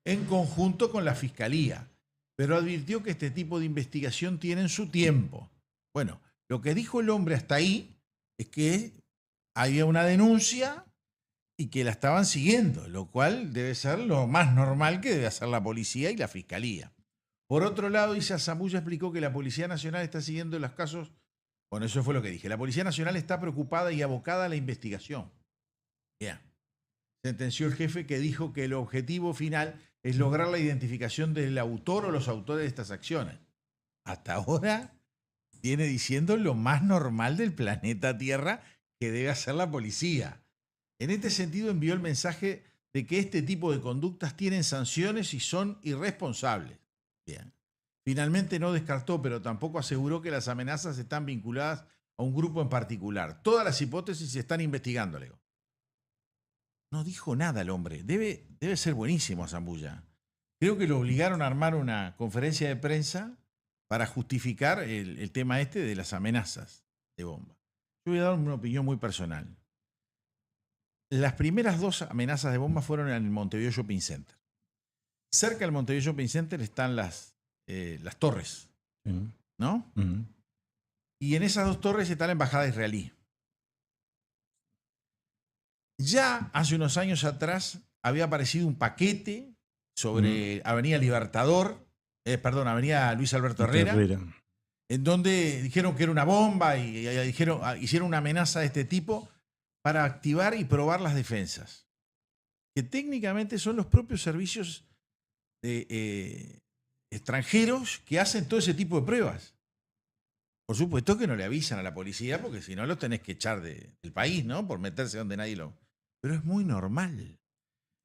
en conjunto con la Fiscalía, pero advirtió que este tipo de investigación tiene su tiempo. Bueno, lo que dijo el hombre hasta ahí es que había una denuncia y que la estaban siguiendo, lo cual debe ser lo más normal que debe hacer la policía y la Fiscalía. Por otro lado, dice Azambulla, explicó que la Policía Nacional está siguiendo los casos. Bueno, eso fue lo que dije. La Policía Nacional está preocupada y abocada a la investigación. Bien. Sentenció el jefe, que dijo que el objetivo final es lograr la identificación del autor o los autores de estas acciones. Hasta ahora viene diciendo lo más normal del planeta Tierra que debe hacer la policía. En este sentido, envió el mensaje de que este tipo de conductas tienen sanciones y son irresponsables. Bien. Finalmente no descartó, pero tampoco aseguró que las amenazas están vinculadas a un grupo en particular. Todas las hipótesis se están investigando, Leo. No dijo nada el hombre. Debe ser buenísimo Azambulla. Creo que lo obligaron a armar una conferencia de prensa para justificar el tema este de las amenazas de bomba. Yo voy a dar una opinión muy personal. Las primeras 2 amenazas de bomba fueron en el Montevideo Shopping Center. Cerca del Montevideo Shopping Center están las torres, ¿no? Uh-huh. Y en esas 2 torres está la embajada israelí. Ya hace unos años atrás había aparecido un paquete sobre Avenida Luis Alberto Herrera, en donde dijeron que era una bomba y hicieron una amenaza de este tipo para activar y probar las defensas, que técnicamente son los propios servicios extranjeros que hacen todo ese tipo de pruebas. Por supuesto que no le avisan a la policía, porque si no los tenés que echar del país, ¿no? Por meterse donde nadie lo... Pero es muy normal.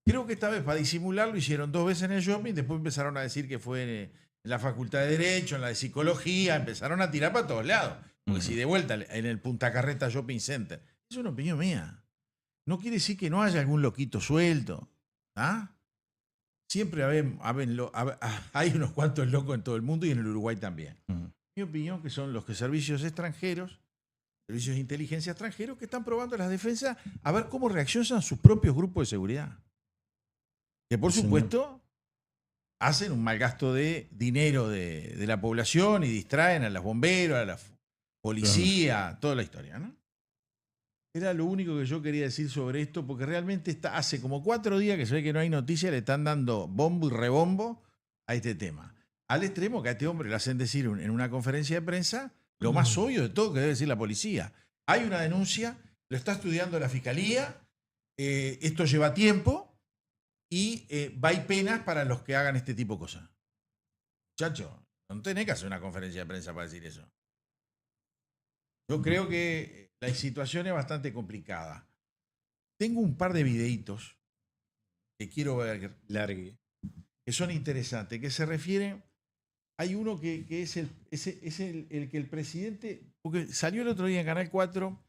Creo que esta vez, para disimularlo, hicieron 2 veces en el shopping, después empezaron a decir que fue en la Facultad de Derecho, en la de Psicología, empezaron a tirar para todos lados. Porque si de vuelta en el Punta Carreta Shopping Center, es una opinión mía. No quiere decir que no haya algún loquito suelto. ¿Ah? Siempre hay unos cuantos locos en todo el mundo y en el Uruguay también. Mi opinión que son los servicios extranjeros, servicios de inteligencia extranjeros, que están probando las defensas a ver cómo reaccionan sus propios grupos de seguridad. Que por supuesto hacen un mal gasto de dinero de la población y distraen a los bomberos, a la policía, toda la historia, ¿no? Era lo único que yo quería decir sobre esto, porque realmente hace como 4 días que se ve que no hay noticias, le están dando bombo y rebombo a este tema. Al extremo que a este hombre le hacen decir en una conferencia de prensa lo más obvio de todo que debe decir la policía. Hay una denuncia, lo está estudiando la Fiscalía, esto lleva tiempo y hay penas para los que hagan este tipo de cosas. Muchacho, no tenés que hacer una conferencia de prensa para decir eso. Yo creo que la situación es bastante complicada. Tengo un par de videitos que quiero ver, que son interesantes, que se refieren... Hay uno que es el que el presidente... Porque salió el otro día en Canal 4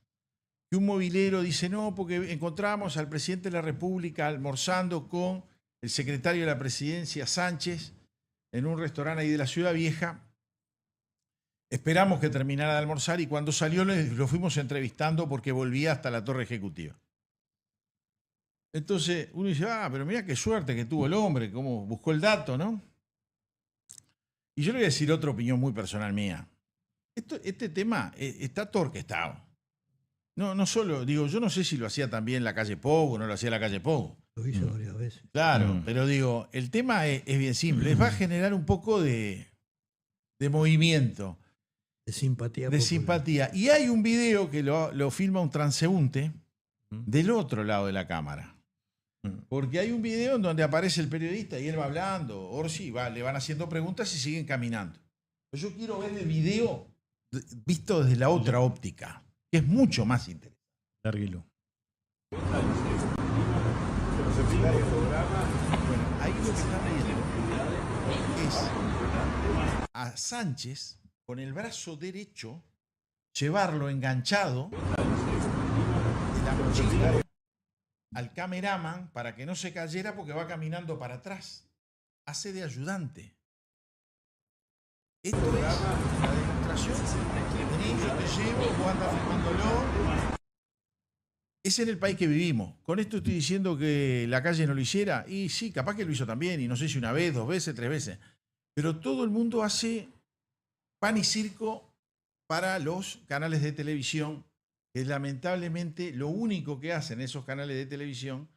que un movilero dice, no, porque encontramos al presidente de la República almorzando con el secretario de la Presidencia, Sánchez, en un restaurante ahí de la Ciudad Vieja. Esperamos que terminara de almorzar y cuando salió lo fuimos entrevistando porque volvía hasta la Torre Ejecutiva. Entonces uno dice, pero mira qué suerte que tuvo el hombre, cómo buscó el dato, ¿no? Y yo le voy a decir otra opinión muy personal mía. Este tema está todo orquestado. No solo, digo, yo no sé si lo hacía también la calle Pou o no lo hacía la calle Pou. Lo hizo varias veces. Claro, pero digo, el tema es bien simple. Va a generar un poco de movimiento. De simpatía. De simpatía. Y hay un video que lo filma un transeúnte del otro lado de la cámara. Porque hay un video en donde aparece el periodista y él va hablando, Orsi, le van haciendo preguntas y siguen caminando. Yo quiero ver el video visto desde la otra óptica. que es mucho más interesante. Lárguelo. Bueno, ahí lo que está viendo es a Sánchez con el brazo derecho llevarlo enganchado de la mochila al cameraman para que no se cayera porque va caminando para atrás. Hace de ayudante. Esto es la demostración. Vení, yo te llevo, vos andás filmándolo. Es en el país que vivimos. Con esto estoy diciendo que la calle no lo hiciera. Y sí, capaz que lo hizo también. Y no sé si una vez, 2 veces, 3 veces. Pero todo el mundo hace pan y circo para los canales de televisión, que lamentablemente lo único que hacen esos canales de televisión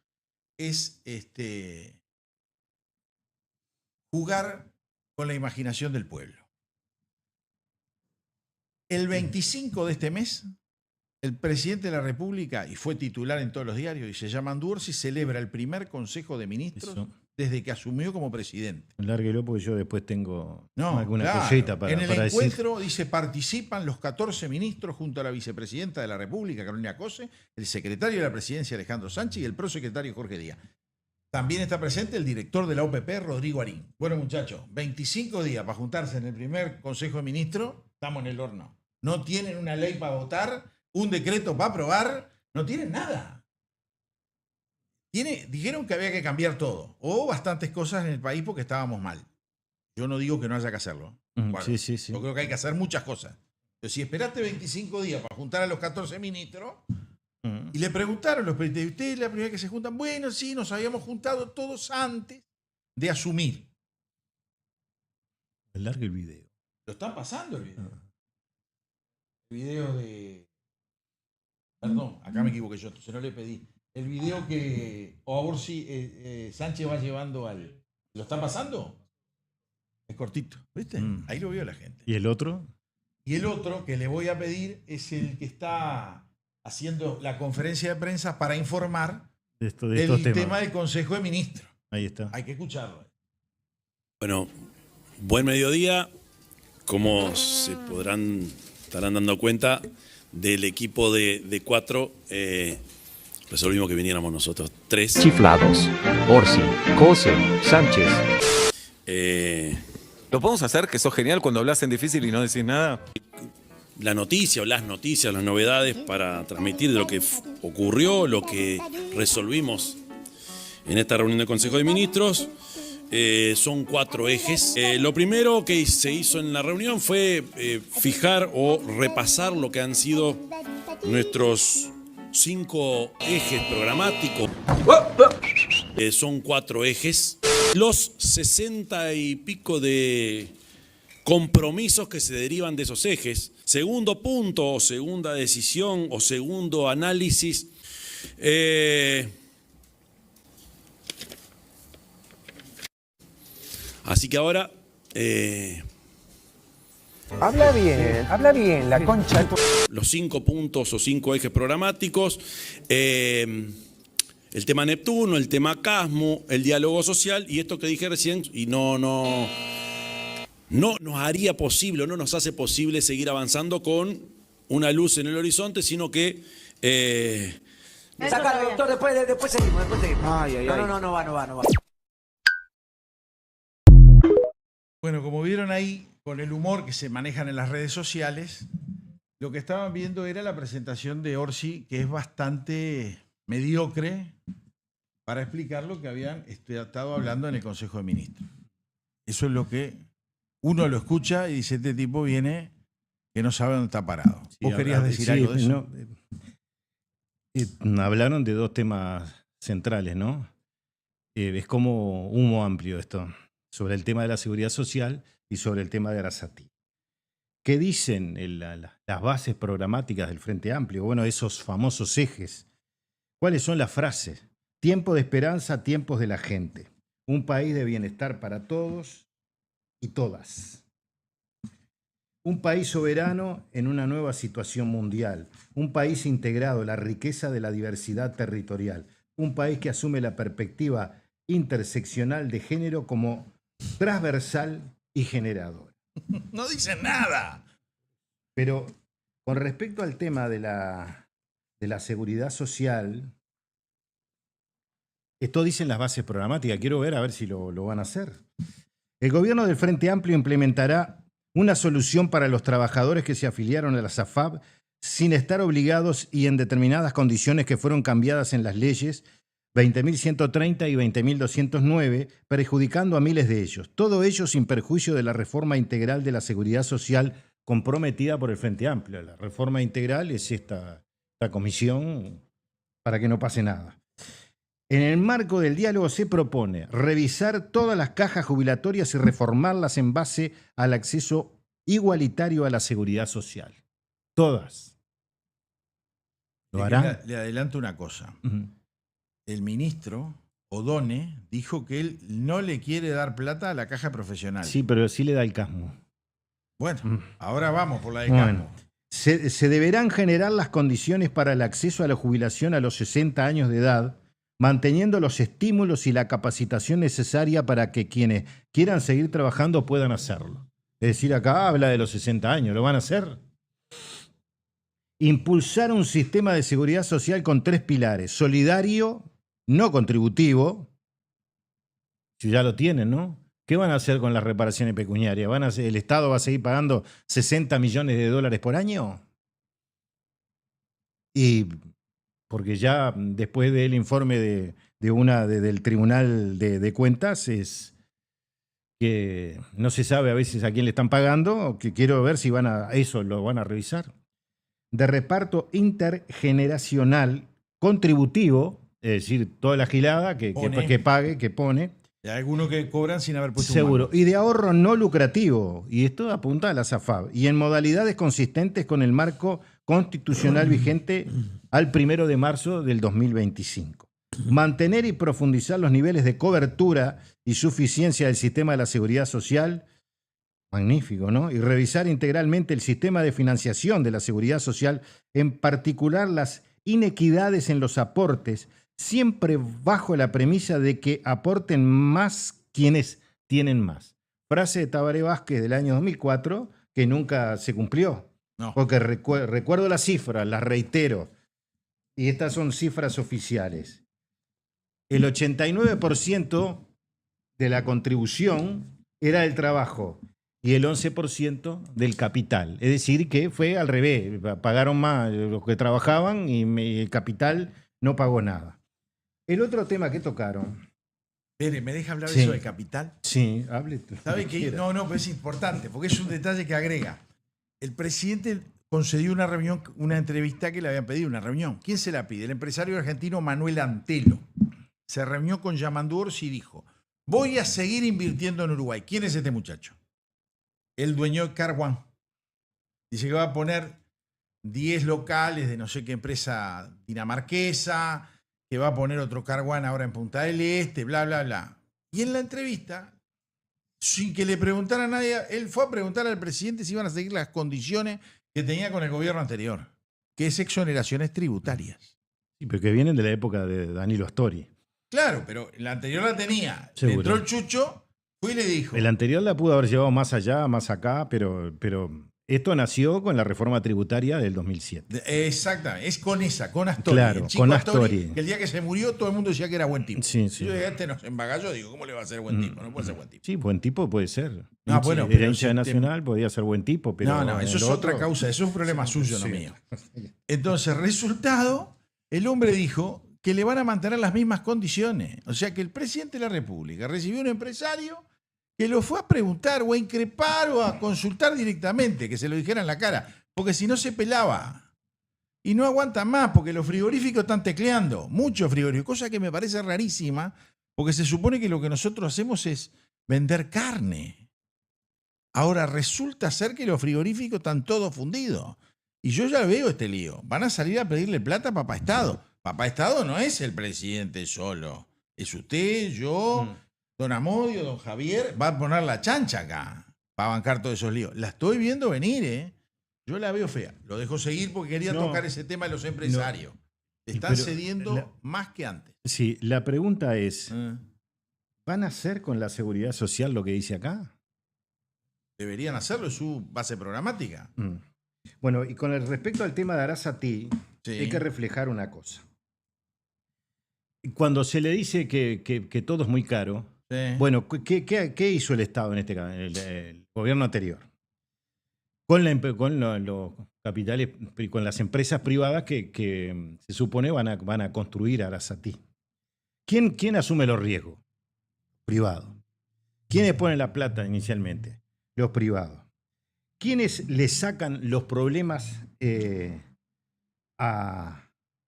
es jugar con la imaginación del pueblo. El 25 de este mes, el presidente de la República, y fue titular en todos los diarios, y se llama Andújar, celebra el primer Consejo de Ministros desde que asumió como presidente. Lárguelo porque yo después tengo alguna claro, cosita para en el decir. encuentro, dice, participan los 14 ministros junto a la vicepresidenta de la República, Carolina Cose, el secretario de la Presidencia, Alejandro Sánchez, y el prosecretario, Jorge Díaz. También está presente el director de la OPP, Rodrigo Arín. Bueno, muchachos, 25 días para juntarse en el primer Consejo de Ministros, estamos en el horno. No tienen una ley para votar, un decreto para aprobar, no tienen nada. Dijeron que había que cambiar todo, o bastantes cosas en el país porque estábamos mal. Yo no digo que no haya que hacerlo. Bueno, sí. Yo creo que hay que hacer muchas cosas. Pero si esperaste 25 días para juntar a los 14 ministros, y le preguntaron los periodistas, ¿ustedes la primera vez que se juntan? Bueno, sí, nos habíamos juntado todos antes de asumir. Largue el video. Lo están pasando el video. El video de... Perdón, acá me equivoqué yo, entonces no le pedí. El video que Orsi Sánchez va llevando al... ¿Lo están pasando? Es cortito, ¿viste? Ahí lo vio la gente. ¿Y el otro? Y el otro que le voy a pedir es el que está haciendo la conferencia de prensa para informar del tema del Consejo de Ministros. Ahí está. Hay que escucharlo. Bueno, buen mediodía. Como se estarán dando cuenta, del equipo de 4, resolvimos que viniéramos nosotros 3. Chiflados. Orsi, Cose, Sánchez. ¿Lo podemos hacer? Que sos genial cuando hablas en difícil y no decís nada. La noticia o las noticias, las novedades para transmitir de lo que ocurrió, lo que resolvimos en esta reunión del Consejo de Ministros. Son 4 ejes. Lo primero que se hizo en la reunión fue fijar o repasar lo que han sido nuestros 5 ejes programáticos. Son 4 ejes. Los 60 y pico de compromisos que se derivan de esos ejes. Segundo punto, o segunda decisión, o segundo análisis. Así que ahora... Habla bien, la concha. Los 5 puntos o 5 ejes programáticos, el tema Neptuno, el tema Casmo, el diálogo social y esto que dije recién, y no nos haría posible, no nos hace posible seguir avanzando con una luz en el horizonte, sino que... Sácalo, doctor, después seguimos. Ay. No va. Bueno, como vieron ahí, con el humor que se manejan en las redes sociales, lo que estaban viendo era la presentación de Orsi, que es bastante mediocre para explicar lo que habían estado hablando en el Consejo de Ministros. Eso es lo que uno lo escucha y dice, este tipo viene que no sabe dónde está parado. ¿Vos querías decir algo de eso? Hablaron de 2 temas centrales, ¿no? Es como humo amplio esto, sobre el tema de la seguridad social y sobre el tema de Arasati. ¿Qué dicen las bases programáticas del Frente Amplio? Bueno, esos famosos ejes. ¿Cuáles son las frases? Tiempo de esperanza, tiempos de la gente. Un país de bienestar para todos y todas. Un país soberano en una nueva situación mundial. Un país integrado, la riqueza de la diversidad territorial. Un país que asume la perspectiva interseccional de género como transversal y generador. No dicen nada. Pero Con respecto al tema de la seguridad social, esto dicen las bases programáticas. Quiero ver a ver si lo van a hacer. El gobierno del Frente Amplio implementará una solución para los trabajadores que se afiliaron a la SAFAP sin estar obligados y en determinadas condiciones que fueron cambiadas en las leyes 20.130 y 20.209, perjudicando a miles de ellos. Todo ello sin perjuicio de la reforma integral de la seguridad social comprometida por el Frente Amplio. La reforma integral es esta comisión para que no pase nada. En el marco del diálogo se propone revisar todas las cajas jubilatorias y reformarlas en base al acceso igualitario a la seguridad social. Todas. ¿Lo harán? Le adelanto una cosa. Ujú. El ministro Odone dijo que él no le quiere dar plata a la caja profesional. Sí, pero sí le da el casmo. Bueno, ahora vamos por la de Bueno. Campo. Se deberán generar las condiciones para el acceso a la jubilación a los 60 años de edad, manteniendo los estímulos y la capacitación necesaria para que quienes quieran seguir trabajando puedan hacerlo. Es decir, acá habla de los 60 años, ¿lo van a hacer? Impulsar un sistema de seguridad social con 3 pilares: solidario, no contributivo, si ya lo tienen, ¿no? ¿Qué van a hacer con las reparaciones pecuniarias? ¿El Estado va a seguir pagando 60 millones de dólares por año? Y porque ya después del informe del Tribunal de Cuentas es que no se sabe a veces a quién le están pagando, que quiero ver si eso lo van a revisar. De reparto intergeneracional contributivo, es decir, toda la gilada que pague, que pone. Hay algunos que cobran sin haber puesto Seguro. un mango. Y de ahorro no lucrativo. Y esto apunta a la SAFAP. Y en modalidades consistentes con el marco constitucional vigente al 1 de marzo del 2025. Mantener y profundizar los niveles de cobertura y suficiencia del sistema de la seguridad social. Magnífico, ¿no? Y revisar integralmente el sistema de financiación de la seguridad social, en particular las inequidades en los aportes, siempre bajo la premisa de que aporten más quienes tienen más. Frase de Tabaré Vázquez del año 2004 que nunca se cumplió. No. Porque recuerdo las cifras, las reitero, y estas son cifras oficiales. El 89% de la contribución era del trabajo y el 11% del capital. Es decir, que fue al revés. Pagaron más los que trabajaban y el capital no pagó nada. El otro tema que tocaron. Pere, ¿me deja hablar de Sí. eso del capital? Sí, hable tú. ¿Sabe qué? No, pero es importante, porque es un detalle que agrega. El presidente concedió una reunión, una entrevista que le habían pedido, una reunión. ¿Quién se la pide? El empresario argentino Manuel Antelo. Se reunió con Yamandu Orsi y dijo: voy a seguir invirtiendo en Uruguay. ¿Quién es este muchacho? El dueño de Car One. Dice que va a poner 10 locales de no sé qué empresa dinamarquesa, que va a poner otro Car One ahora en Punta del Este, bla, bla, bla. Y en la entrevista, sin que le preguntara a nadie, él fue a preguntar al presidente si iban a seguir las condiciones que tenía con el gobierno anterior, que es exoneraciones tributarias. Sí, pero que vienen de la época de Danilo Astori. Claro, pero la anterior la tenía. Seguro. Entró el Chucho, fue y le dijo. El anterior la pudo haber llevado más allá, más acá, pero esto nació con la reforma tributaria del 2007. Exactamente, es con esa, con Astori. Claro, El chico con Astori. Que el día que se murió todo el mundo decía que era buen tipo. Sí, sí. Yo este nos embagalló, digo, ¿cómo le va a ser buen tipo? No puede ser buen tipo. Sí, buen tipo puede ser. No, bueno, Era pero hincha de si Nacional, podía ser buen tipo, pero no, eso es lo otra otro- causa, eso es un problema suyo, no Sí. mío. Entonces, resultado, el hombre dijo que le van a mantener las mismas condiciones. O sea que el presidente de la República recibió un empresario que lo fue a preguntar o a increpar o a consultar directamente, que se lo dijera en la cara, porque si no se pelaba. Y no aguanta más, porque los frigoríficos están tecleando, muchos frigoríficos, cosa que me parece rarísima, porque se supone que lo que nosotros hacemos es vender carne. Ahora resulta ser que los frigoríficos están todos fundidos. Y yo ya veo este lío. Van a salir a pedirle plata a Papá Estado. Papá Estado no es el presidente solo. Es usted, yo, don Amodio, don Javier. Va a poner la chancha acá para bancar todos esos líos. La estoy viendo venir, ¿eh? Yo la veo fea. Lo dejo seguir porque quería No. tocar ese tema de los empresarios. Están Pero cediendo más que antes. Sí, la pregunta es, Eh, ¿van a hacer con la seguridad social lo que dice acá? Deberían hacerlo, es su base programática. Bueno, y con respecto al tema de Arasatí, Sí. hay que reflejar una cosa. Cuando se le dice que todo es muy caro, Sí. bueno, ¿qué hizo el Estado en este caso, el gobierno anterior? Con los capitales, con las empresas privadas que se supone van a construir Arasatí. ¿Quién asume los riesgos? Privados. ¿Quiénes ponen la plata inicialmente? Los privados. ¿Quiénes le sacan los problemas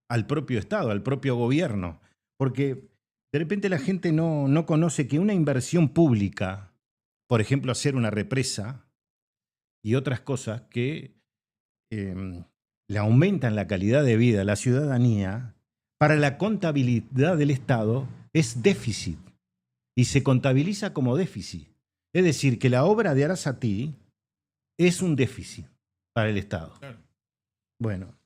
al propio Estado, al propio gobierno? Porque de repente la gente no conoce que una inversión pública, por ejemplo, hacer una represa y otras cosas que le aumentan la calidad de vida a la ciudadanía, para la contabilidad del Estado es déficit y se contabiliza como déficit. Es decir, que la obra de Arasatí es un déficit para el Estado. Claro. Bueno,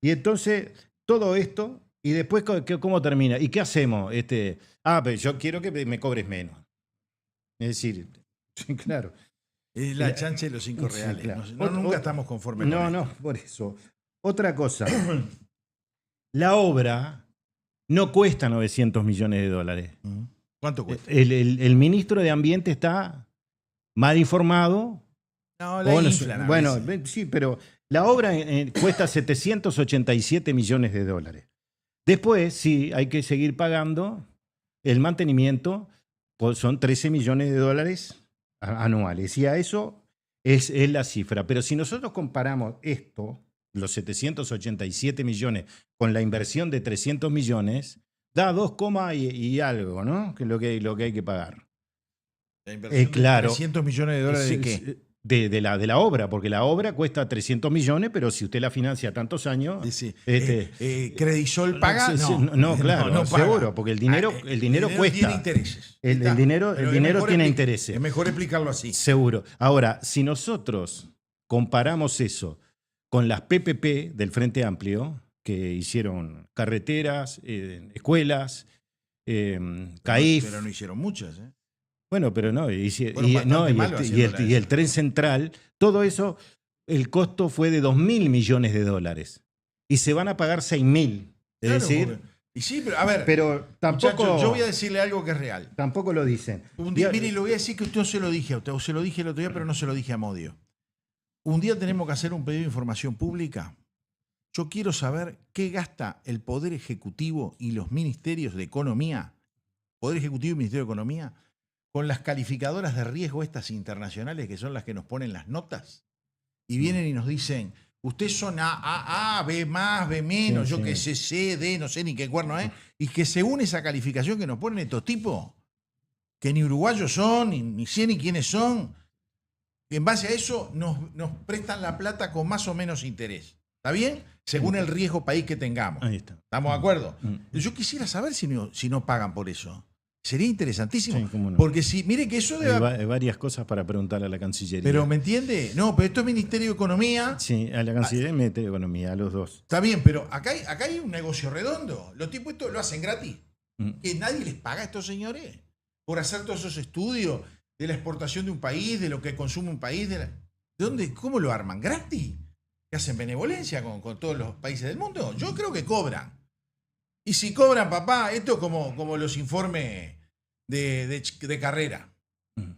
y entonces todo esto, y después ¿cómo termina? ¿Y qué hacemos? Pero yo quiero que me cobres menos. Es decir, claro. Es la chancha de los 5 Sí, reales. claro. Nunca estamos conformes con esto. No, por eso. Otra cosa. La obra no cuesta 900 millones de dólares. ¿Cuánto cuesta? El ministro de Ambiente está mal informado. No, la inflan a bueno, veces. sí, pero la obra cuesta 787 millones de dólares. Después, sí, hay que seguir pagando el mantenimiento, pues son 13 millones de dólares anuales. Y a eso es la cifra. Pero si nosotros comparamos esto, los 787 millones, con la inversión de 300 millones, da 2, y algo, ¿no? Que es lo que hay que pagar. La inversión claro. de 300 millones de dólares, ¿de qué? De la obra, porque la obra cuesta 300 millones, pero si usted la financia tantos años... Sí. ¿Credisol paga? No, claro, no paga. seguro, porque el dinero cuesta. Tiene intereses. El Está. dinero Pero es mejor tiene expli- intereses. Es mejor explicarlo así. Seguro. Ahora, si nosotros comparamos eso con las PPP del Frente Amplio, que hicieron carreteras, escuelas, CAIF... Pero no hicieron muchas, ¿eh? Bueno, pero no, Fueron el tren central, todo eso, el costo fue de 2.000 millones de dólares. Y se van a pagar 6.000. Es Claro, decir, porque- y sí, pero a ver, pero tampoco, muchachos, yo voy a decirle algo que es real. tampoco lo dicen. Un día, mire, le voy a decir que usted se lo dije a usted, o se lo dije el otro día, pero no se lo dije a Modio. Un día tenemos que hacer un pedido de información pública. Yo quiero saber qué gasta el Poder Ejecutivo y los ministerios de Economía, Poder Ejecutivo y Ministerio de Economía, con las calificadoras de riesgo estas internacionales que son las que nos ponen las notas y vienen y nos dicen, ustedes son A, B más, B menos, Sí, yo sí. qué sé, C, D, no sé ni qué cuerno es, y que según esa calificación que nos ponen estos tipos, que ni uruguayos son, ni sé ni quiénes son, en base a eso nos prestan la plata con más o menos interés. ¿Está bien? Según el riesgo país que tengamos. Ahí está. ¿Estamos de acuerdo? Mm. Yo quisiera saber si no pagan por eso. Sería interesantísimo. Sí, cómo no. Porque si, mire que eso debe... Hay varias cosas para preguntarle a la Cancillería. Pero, ¿me entiende? No, pero esto es Ministerio de Economía. Sí, a la Cancillería y Ministerio de Economía, a los dos. Está bien, pero acá hay un negocio redondo. Los tipos esto lo hacen gratis. Mm. Que nadie les paga a estos señores por hacer todos esos estudios de la exportación de un país, de lo que consume un país. ¿De dónde? ¿Cómo lo arman? ¿Gratis? ¿Que hacen benevolencia con todos los países del mundo? Yo creo que cobran. Y si cobran, papá, esto es como los informes de Carrera,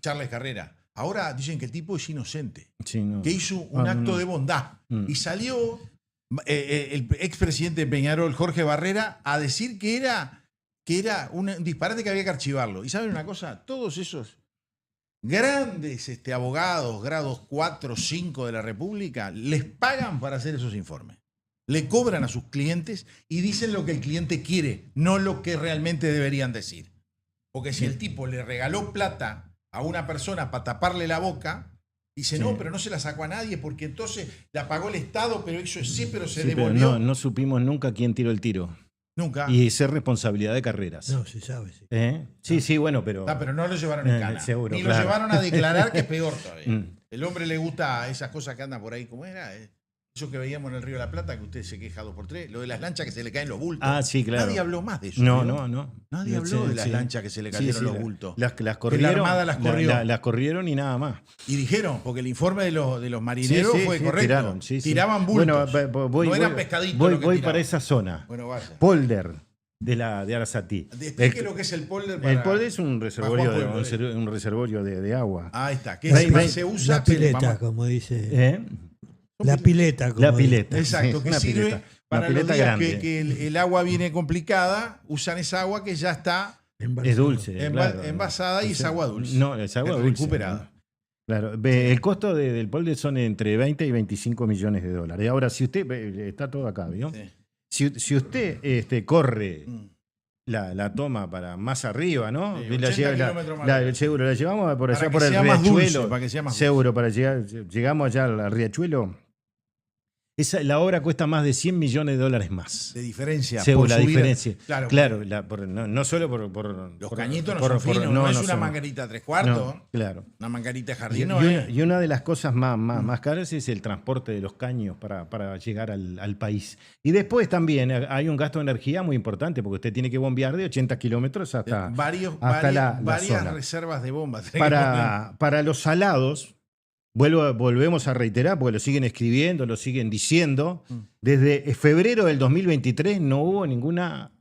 Charles Carrera. Ahora dicen que el tipo es inocente, Sí, no. que hizo un acto de bondad. Y salió el expresidente de Peñarol, Jorge Barrera, a decir que era un disparate que había que archivarlo. Y ¿saben una cosa? Todos esos grandes abogados, grados 4, 5 de la República, les pagan para hacer esos informes. Le cobran a sus clientes y dicen lo que el cliente quiere, no lo que realmente deberían decir. Porque si el tipo le regaló plata a una persona para taparle la boca, dice, no, pero no se la sacó a nadie porque entonces la pagó el Estado, pero eso sí, pero se Sí, pero devolvió. no supimos nunca quién tiró el tiro. Nunca. Y ser responsabilidad de Carreras. No, se sabe. Sí. Sí, bueno, pero... Pero no lo llevaron en cana. seguro, Ni claro. lo llevaron a declarar, que es peor todavía. Mm. El hombre le gusta esas cosas que andan por ahí, ¿cómo era? Eso que veíamos en el Río de la Plata, que usted se queja 2x3, lo de las lanchas que se le caen los bultos. Ah, sí, claro. Nadie habló más de eso. No, ¿no? no. Nadie habló de las lanchas que se le cayeron los bultos. Las Que la corrieron. Armada las corrió. Las corrieron y nada más. Y dijeron, porque el informe de los marineros fue correcto. Tiraron, Tiraban bultos. Bueno, no eran pescaditos. Voy para esa zona. Bueno, vaya. Polder de Arasatí. Explique lo que es el polder. El polder es un reservorio, Juan un reservorio de agua. Ahí está. Que se usa. La pileta, como dice. La pileta. La pileta. Exacto, sí, que una sirve pileta. para Una los pileta días grande. que el agua viene complicada, usan esa agua que ya está Es dulce. claro. envasada y es agua dulce. No, es agua dulce. Recuperada. Claro, el costo del polder son entre 20 y 25 millones de dólares. Ahora, si usted, está todo acá, ¿vio? Sí. Si usted corre la toma para más arriba, ¿no? Sí, 80 kilómetros más arriba. Seguro, la llevamos por allá Para que por el sea más dulce, Riachuelo. para que sea más Seguro, para llegar, llegamos allá al Riachuelo. La obra cuesta más de 100 millones de dólares más. De diferencia. Seguro, la subida. diferencia. Claro. No solo por Los cañitos no son finos, no es una manguerita 3/4. No, claro. Una manguerita de jardín Y, no y es. una, y una de las cosas más caras es el transporte de los caños para llegar al país. Y después también hay un gasto de energía muy importante porque usted tiene que bombear de 80 kilómetros hasta Varias zona. reservas de bombas. Para los salados, volvemos a reiterar porque lo siguen escribiendo, lo siguen diciendo. Desde febrero del 2023 no hubo ninguna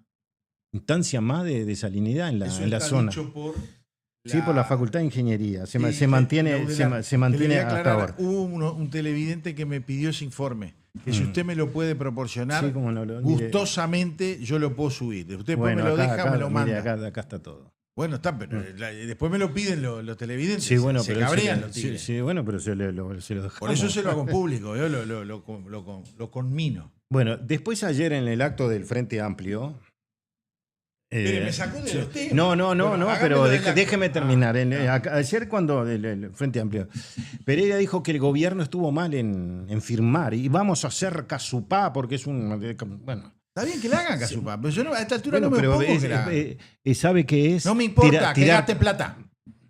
instancia más de salinidad en la zona. Sí, por la Facultad de Ingeniería. Se mantiene hasta ahora. Hubo un televidente que me pidió ese informe. Que si usted me lo puede proporcionar, sí, cómo no, gustosamente yo lo puedo subir. Usted bueno, me lo acá, deja, me lo manda. Mire, acá está todo. Bueno, está, pero después me lo piden los televidentes. Sí, bueno, se pero cabrean los tigres. sí, bueno, pero se lo dejamos. Por eso se lo hago en público, yo lo conmino. Bueno, después ayer en el acto del Frente Amplio. Pero me sacó de los temas. No, pero déjeme terminar. Ayer cuando el Frente Amplio, Pereira dijo que el gobierno estuvo mal en firmar y vamos a hacer casupá porque es un... Bueno. Está bien que le hagan casupá, pero yo a esta altura Bueno, no me pero opongo que la hagan. ¿sabe qué es? No me importa, que gaste plata.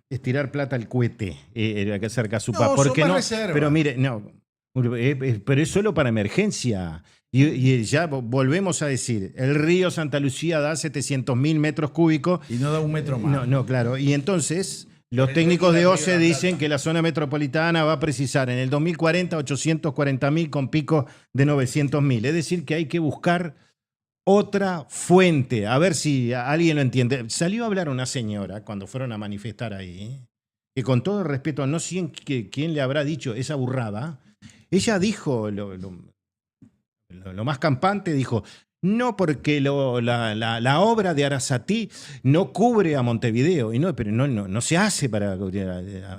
Es tirar plata al cohete, hay que hacer casupá. No, porque son no, más reservas. pero mire, no, pero es solo para emergencia. Y ya volvemos a decir, el río Santa Lucía da 700.000 metros cúbicos. Y no da un metro más. No, claro. Y entonces los técnicos de OCE dicen que la zona metropolitana va a precisar en el 2040 840.000 con picos de 900.000. Es decir, que hay que buscar otra fuente. A ver si alguien lo entiende. Salió a hablar una señora cuando fueron a manifestar ahí, que con todo respeto, no sé quién le habrá dicho esa burrada. Ella dijo lo más campante, dijo, no porque la obra de Arasatí no cubre a Montevideo, pero no se hace para...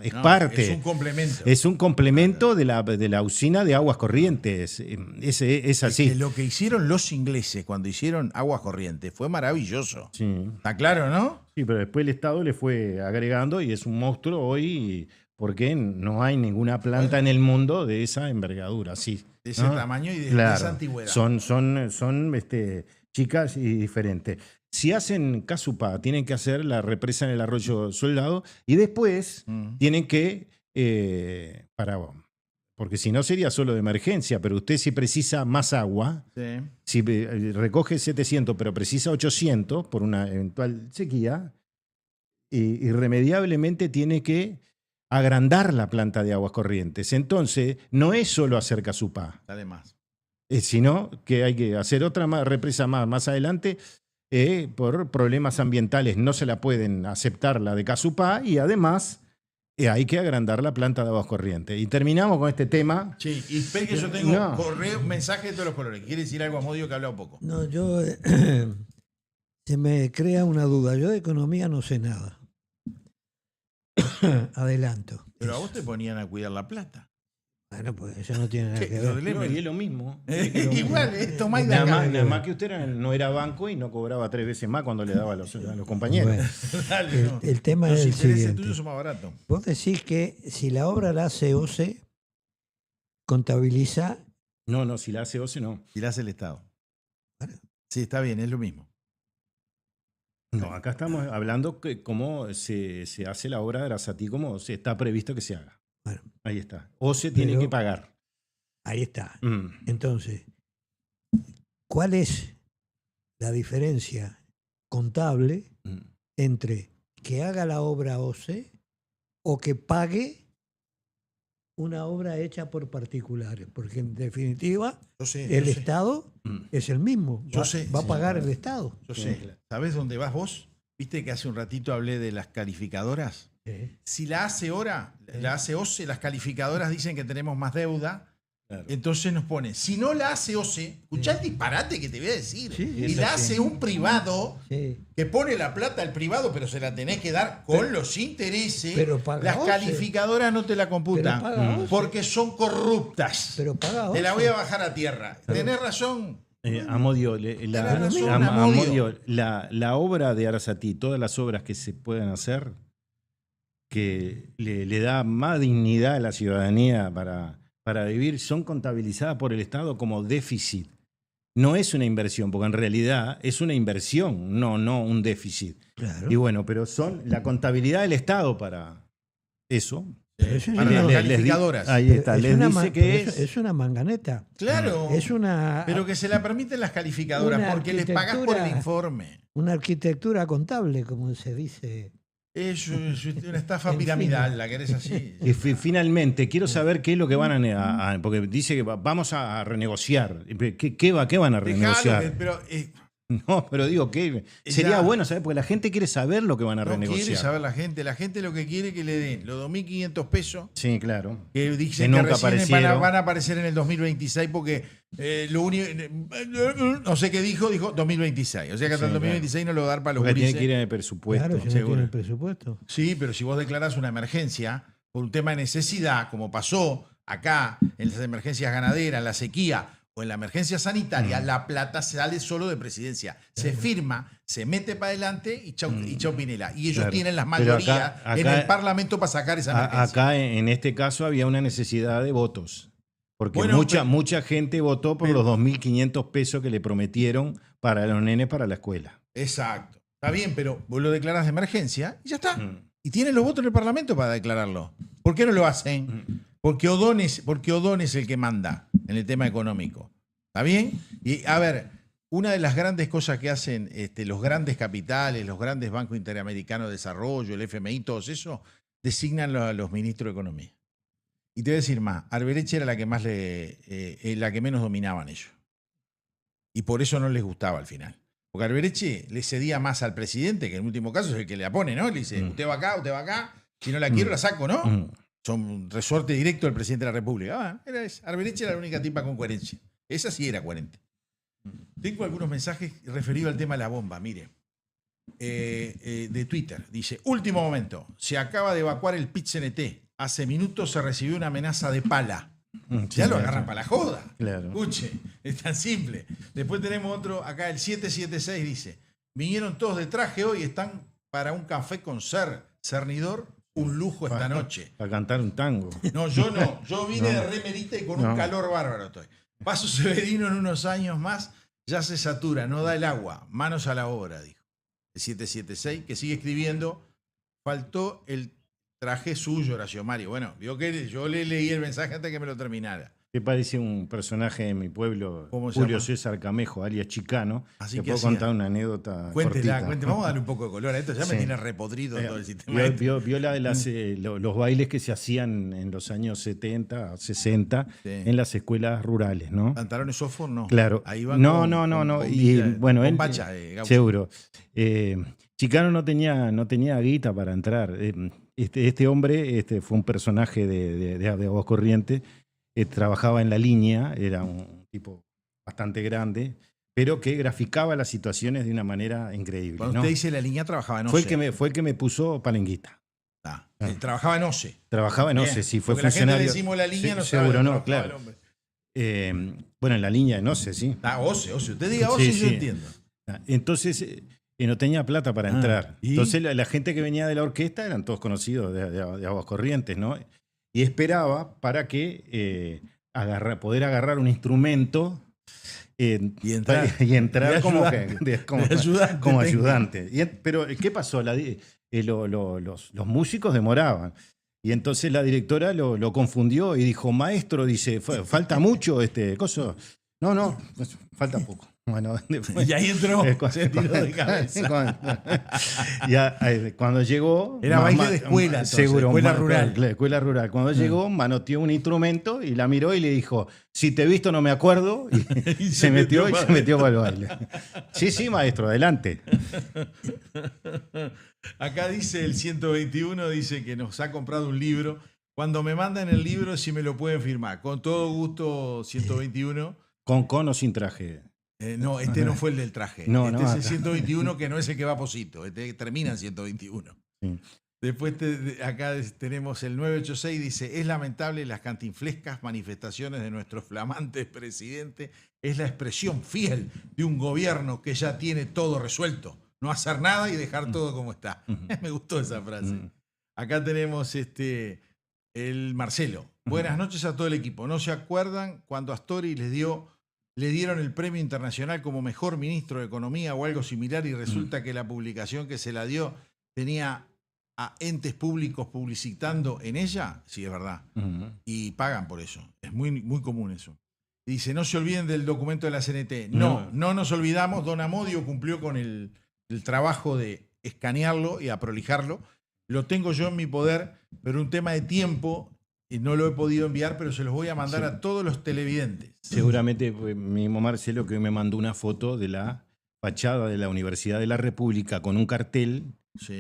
Es parte. Es un complemento. Es un complemento de la usina de aguas corrientes. Es así. Es que lo que hicieron los ingleses cuando hicieron aguas corrientes fue maravilloso. Sí. ¿Está claro, no? Sí, pero después el Estado le fue agregando y es un monstruo hoy porque no hay ninguna planta en el mundo de esa envergadura, sí. De ese tamaño y de esa antigüedad. Son chicas y diferentes. Si hacen casupá, tienen que hacer la represa en el arroyo Soldado y después tienen que, porque si no sería solo de emergencia, pero usted si precisa más agua, si recoge 700 pero precisa 800 por una eventual sequía, irremediablemente tiene que agrandar la planta de aguas corrientes. Entonces, no es solo hacer casupá. Además. Sino que hay que hacer otra represa más adelante. Por problemas ambientales no se la pueden aceptar la de casupá y además hay que agrandar la planta de aguas corrientes. Y terminamos con este tema. Sí, y espera que yo tengo correo, mensaje de todos los colores. ¿Quiere decir algo a Modio que habla un poco? No, yo... se me crea una duda. Yo de economía no sé nada. Adelanto. Pero a vos te ponían a cuidar la plata. Bueno, pues eso no tiene nada que ver. Y es lo mismo. Igual, esto más de nada más que usted no era banco y no cobraba 3 veces más cuando le daba a los compañeros. Bueno, Dale, el tema es el siguiente. tuyos son más baratos. Vos decís que si la obra la hace OCE, contabiliza... No, si la hace OCE no. Si la hace el Estado. Bueno. Sí, está bien, es lo mismo. No, acá estamos hablando que cómo se hace la obra de Arasatí, como está previsto que se haga. Bueno, ahí está. OCE tiene que pagar. Ahí está. Entonces, ¿cuál es la diferencia contable entre que haga la obra OCE o que pague una obra hecha por particulares? Porque en definitiva el Estado es el mismo. Va a pagar el Estado. Yo sé. ¿Sabés dónde vas vos? ¿Viste que hace un ratito hablé de las calificadoras? Si la hace ahora, la hace OCE, las calificadoras dicen que tenemos más deuda. Claro. Entonces nos pone, si no la hace OCE, escuchá el disparate que te voy a decir, y la hace un privado que pone la plata al privado, pero se la tenés que dar con los intereses, las calificadoras no te la computan porque son corruptas. Pero paga te la voy a bajar a tierra. Tenés razón. Amodio, la obra de Arasatí, todas las obras que se puedan hacer, que le da más dignidad a la ciudadanía para vivir, son contabilizadas por el Estado como déficit. No es una inversión, porque en realidad es una inversión, no un déficit. Claro. Y bueno, pero son la contabilidad del Estado para eso. Para las calificadoras. Ahí está, les dice que es una manganeta. Claro. Es una, pero que se la permiten las calificadoras porque les pagás por el informe. Una arquitectura contable, como se dice. Es una estafa piramidal, la querés así. Y finalmente, quiero saber qué es lo que van a porque dice que vamos a renegociar. ¿Qué van a renegociar? No, pero digo que sería bueno saber, porque la gente quiere saber lo que van a renegociar. No quiere saber la gente lo que quiere es que le den los 2.500 pesos. Sí, claro. Que dicen que recién van a aparecer en el 2026 porque lo único, no sé qué dijo 2026. O sea que hasta el 2026 no lo va a dar para los porque tiene que ir en el presupuesto. Claro, si no tiene el presupuesto. Sí, pero si vos declarás una emergencia por un tema de necesidad, como pasó acá en las emergencias ganaderas, en la sequía, o en la emergencia sanitaria, la plata sale solo de presidencia. Se firma, se mete para adelante y chau Pinela. Y ellos tienen las mayorías acá, en el Parlamento para sacar esa emergencia. Acá, en este caso, había una necesidad de votos. Porque mucha gente votó por los 2.500 pesos que le prometieron para los nenes para la escuela. Exacto. Está bien, pero vos lo declarás de emergencia y ya está. Y tienen los votos en el Parlamento para declararlo. ¿Por qué no lo hacen? Porque O'Donnell es el que manda en el tema económico. ¿Está bien? Y a ver, una de las grandes cosas que hacen los grandes capitales, los grandes bancos interamericanos de desarrollo, el FMI, todos eso, designan a los ministros de Economía. Y te voy a decir más, Arbereche era la que la que menos dominaban ellos. Y por eso no les gustaba al final. Porque Arbereche le cedía más al presidente, que en el último caso es el que la pone, ¿no? Le dice, usted va acá, si no la quiero la saco, ¿no? Son un resorte directo del presidente de la República. Arbereche era la única tipa con coherencia. Esa sí era coherente. Tengo algunos mensajes referidos al tema de la bomba. Mire, de Twitter. Dice, último momento. Se acaba de evacuar el PIT-CNT. Hace minutos se recibió una amenaza de pala. Ya lo agarran para la joda. Claro. Escuche, es tan simple. Después tenemos otro, acá el 776 dice, vinieron todos de traje hoy, están para un café con cernidor. Un lujo esta noche. Para cantar un tango. No, yo no. Yo vine de remerita y con un calor bárbaro estoy. Paso Severino en unos años más ya se satura, no da el agua. Manos a la obra, dijo. El 776, que sigue escribiendo. Faltó el traje suyo, Horacio Mario. Bueno, vio que yo le leí el mensaje antes que me lo terminara. ¿Te parece un personaje de mi pueblo, Julio César Camejo, alias Chicano? Así que puedo contar una anécdota. Cuéntela. Vamos a darle un poco de color a esto. Ya me tiene repodrido todo el sistema. Vio los bailes que se hacían en los años 70, 60 en las escuelas rurales, ¿no? ¿Pantalones Oxford? No. Claro. Ahí van no. Y bueno, él. Pacha, seguro. Chicano no tenía guita para entrar. Este hombre fue un personaje de Aguascorrientes. Trabajaba en la línea, era un tipo bastante grande, pero que graficaba las situaciones de una manera increíble. Cuando usted dice la línea, trabajaba en OCE. Fue el que me puso palenguita. Trabajaba en OCE. Trabajaba en OCE, sí, fue funcionario. La gente le decimos la línea, no sabe. Seguro no, claro. Bueno, en la línea en OCE, sí. OCE. Usted diga OCE, yo entiendo. Entonces, no tenía plata para entrar. Entonces, la gente que venía de la orquesta eran todos conocidos de Aguascorrientes, ¿no? Y esperaba para que poder agarrar un instrumento y entrar como ayudante. Pero, ¿qué pasó? Los músicos demoraban. Y entonces la directora lo confundió y dijo, maestro, dice, falta mucho coso. No, pues, falta poco. Bueno, después, Y ahí entró, se tiró de cabeza. Cuando llegó... Era baile de escuela, entonces, seguro, escuela rural. Claro, escuela rural. Cuando llegó, manoteó un instrumento y la miró y le dijo, si te he visto no me acuerdo. Y se metió para el baile. Sí, maestro, adelante. Acá dice el 121, dice que nos ha comprado un libro. Cuando me mandan el libro, si me lo pueden firmar. Con todo gusto, 121. Con o sin traje. No, este no fue el del traje. No, este no, es el acá. 121, que no es el que va a Posito. Este termina en 121. Sí. Después acá tenemos el 986, dice, es lamentable las cantinflescas manifestaciones de nuestro flamante presidente. Es la expresión fiel de un gobierno que ya tiene todo resuelto. No hacer nada y dejar todo como está. Me gustó esa frase. Acá tenemos el Marcelo. Buenas noches a todo el equipo. ¿No se acuerdan cuando Astori le dieron el premio internacional como mejor ministro de Economía o algo similar y resulta que la publicación que se la dio tenía a entes públicos publicitando en ella? Sí, es verdad. Y pagan por eso. Es muy, muy común eso. Dice, no se olviden del documento de la CNT. No nos olvidamos. Don Amodio cumplió con el trabajo de escanearlo y aprolijarlo. Lo tengo yo en mi poder, pero un tema de tiempo y no lo he podido enviar, pero se los voy a mandar a todos los televidentes. Seguramente mismo Marcelo que me mandó una foto de la fachada de la Universidad de la República con un cartel